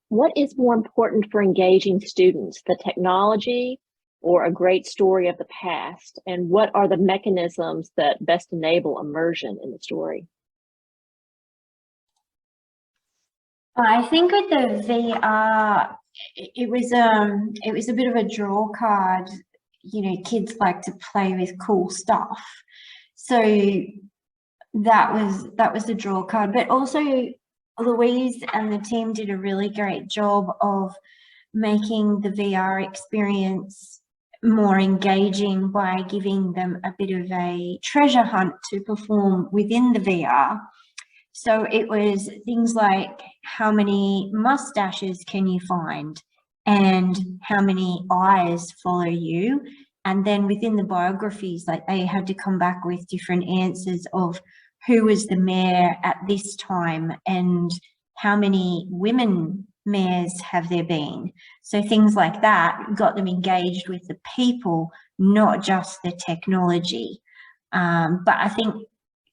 S1: what is more important for engaging students, the technology or a great story of the past? And what are the mechanisms that best enable immersion in the story?
S6: I think with the VR, it was a bit of a draw card. You know, kids like to play with cool stuff, so that was the draw card. But also, Louise and the team did a really great job of making the VR experience more engaging by giving them a bit of a treasure hunt to perform within the VR. So it was things like, how many mustaches can you find and how many eyes follow you? And then within the biographies, like they had to come back with different answers of who was the mayor at this time and how many women mayors have there been. So things like that got them engaged with the people, not just the technology. But I think,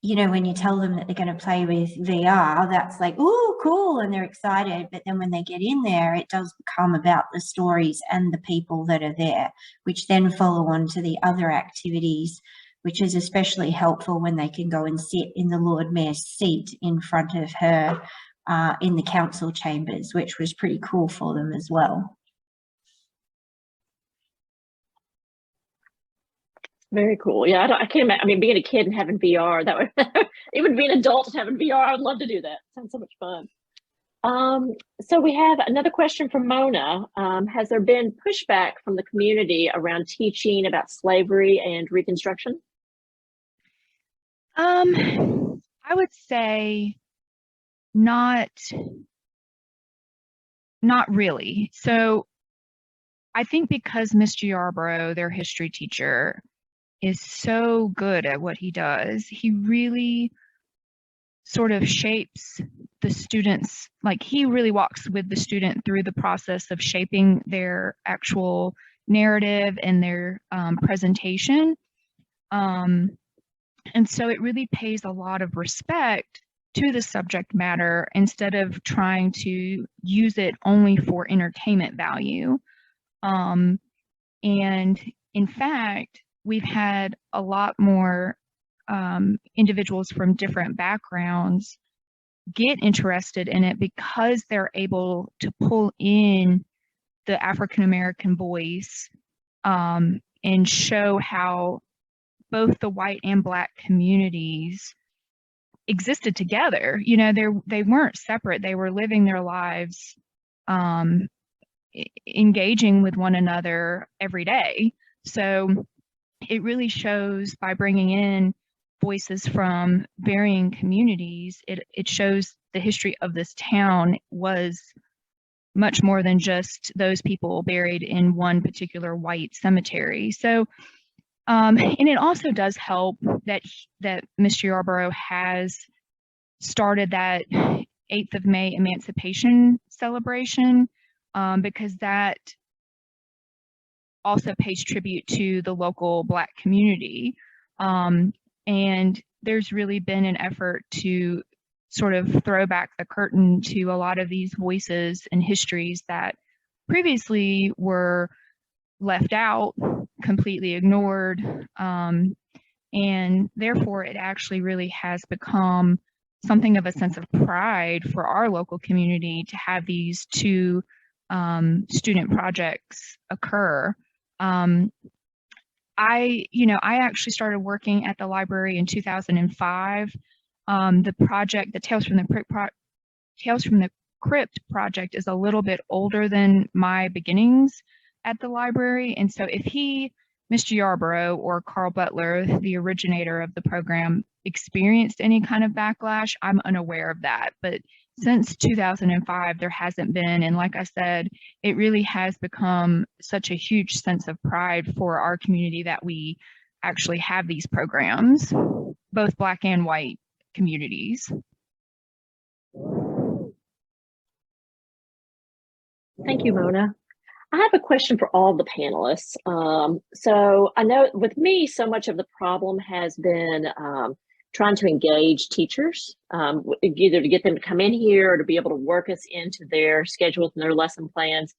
S6: you know, when you tell them that they're going to play with VR, that's like, oh, cool, and they're excited. But then when they get in there, it does become about the stories and the people that are there, which then follow on to the other activities, which is especially helpful when they can go and sit in the Lord Mayor's seat in front of her in the council chambers, which was pretty cool for them as well.
S1: Very cool. Yeah, I can't imagine. I mean, being a kid and having VR, that would even being an adult and having VR, I would love to do that. Sounds so much fun. So we have another question from Mona. Has there been pushback from the community around teaching about slavery and Reconstruction?
S3: I would say not really. So I think because Mr. Yarborough, their history teacher, is so good at what he does, he really sort of shapes the students, like he really walks with the student through the process of shaping their actual narrative and their presentation. And so it really pays a lot of respect to the subject matter instead of trying to use it only for entertainment value. And in fact, we've had a lot more individuals from different backgrounds get interested in it because they're able to pull in the African American voice and show how both the white and Black communities existed together. You know, they weren't separate. They were living their lives engaging with one another every day. So it really shows by bringing in voices from varying communities, it shows the history of this town was much more than just those people buried in one particular white cemetery. So, and it also does help that Mr. Yarborough has started that 8th of May Emancipation Celebration, because that also pays tribute to the local Black community. And there's really been an effort to sort of throw back the curtain to a lot of these voices and histories that previously were left out, completely ignored. And therefore, it actually really has become something of a sense of pride for our local community to have these two student projects occur. I actually started working at the library in 2005. The project, the Tales from the Crypt project, is a little bit older than my beginnings at the library. And so if Mr. Yarborough or Carl Butler, the originator of the program, experienced any kind of backlash. I'm unaware of that, but since 2005, there hasn't been. And like I said, it really has become such a huge sense of pride for our community that we actually have these programs, both Black and white communities.
S1: Thank you, Mona. I have a question for all the panelists. So I know with me, so much of the problem has been trying to engage teachers, either to get them to come in here or to be able to work us into their schedules and their lesson plans.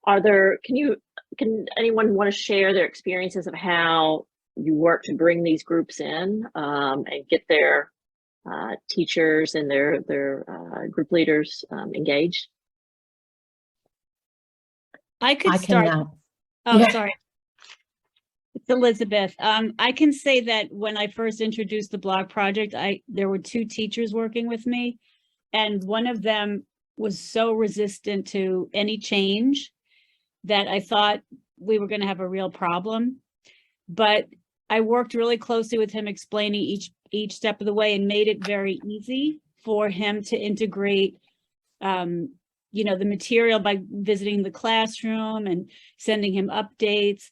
S1: Can anyone want to share their experiences of how you work to bring these groups in and get their teachers and their group leaders engaged?
S5: I could
S9: I
S5: start.
S9: can,
S5: Oh,
S9: yeah.
S5: sorry. It's Elizabeth. I can say that when I first introduced the blog project, there were 2 teachers working with me, and one of them was so resistant to any change that I thought we were going to have a real problem. But I worked really closely with him, explaining each step of the way, and made it very easy for him to integrate the material by visiting the classroom and sending him updates.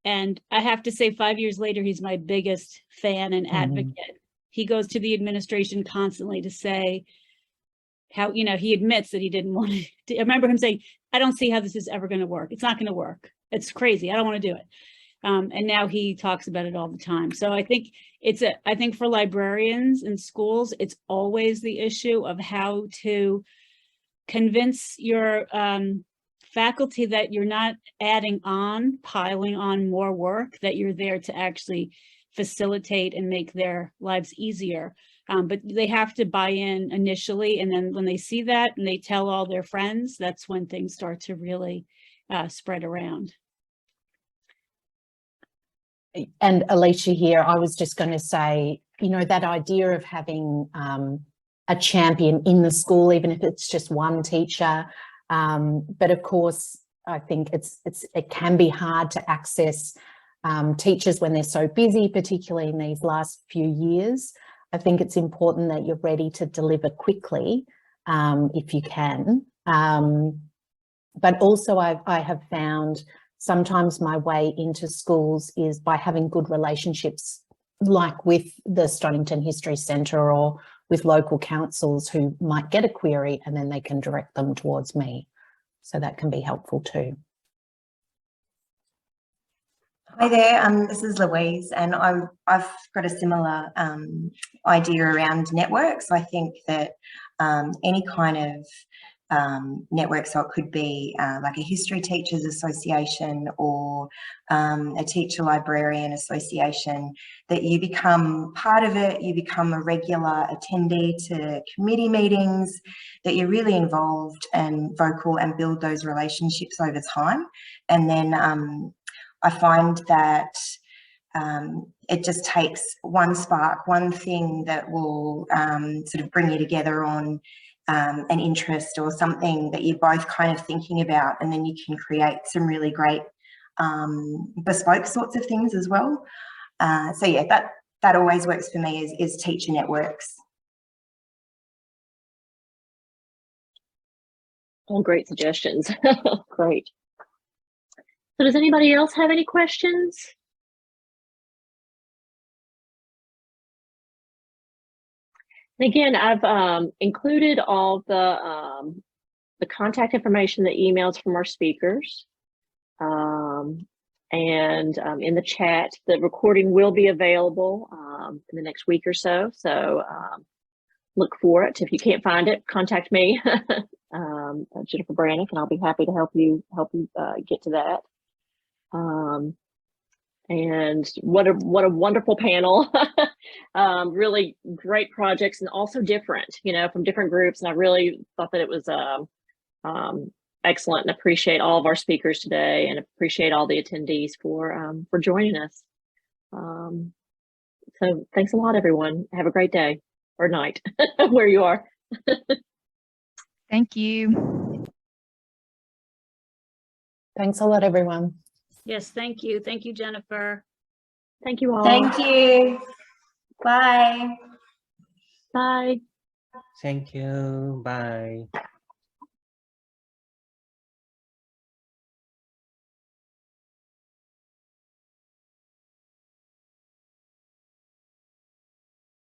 S5: And I have to say, 5 years later, he's my biggest fan and advocate. He goes to the administration constantly to say how, he admits that he didn't want to. I remember him saying, I don't see how this is ever going to work. It's not going to work. It's crazy. I don't want to do it. And now he talks about it all the time. So I think I think for librarians in schools, it's always the issue of how to convince your faculty that you're not piling on more work, that you're there to actually facilitate and make their lives easier. But they have to buy in initially. And then when they see that and they tell all their friends, that's when things start to really spread around.
S9: And Alicia here, I was just going to say, that idea of having a champion in the school, even if it's just one teacher. But of course, I think it can be hard to access teachers when they're so busy, particularly in these last few years. I think it's important that you're ready to deliver quickly if you can. But also I have found sometimes my way into schools is by having good relationships, like with the Stonington History Centre or with local councils who might get a query and then they can direct them towards me. So that can be helpful too.
S7: Hi there, this is Louise, and I've got a similar idea around networks. I think that any kind of network, so it could be like a history teachers association or a teacher librarian association, that you become part of it, you become a regular attendee to committee meetings, that you're really involved and vocal and build those relationships over time. And then I find that it just takes one spark, one thing that will sort of bring you together on an interest or something that you're both kind of thinking about, and then you can create some really great bespoke sorts of things as well. So yeah, that always works for me is teacher networks.
S1: All great suggestions. Great. So does anybody else have any questions? And again, I've included all the contact information, the emails from our speakers, and in the chat. The recording will be available in the next week or so. So look for it. If you can't find it, contact me, Jennifer Brannick, and I'll be happy to help you get to that. And what a wonderful panel. Really great projects, and also different, from different groups. And I really thought that it was excellent, and appreciate all of our speakers today, and appreciate all the attendees for joining us. So thanks a lot, everyone. Have a great day or night where you are.
S3: Thank you.
S9: Thanks a lot, everyone.
S5: Yes, thank you. Thank you, Jennifer.
S1: Thank you all.
S6: Thank you. Bye.
S1: Bye.
S8: Thank you. Bye.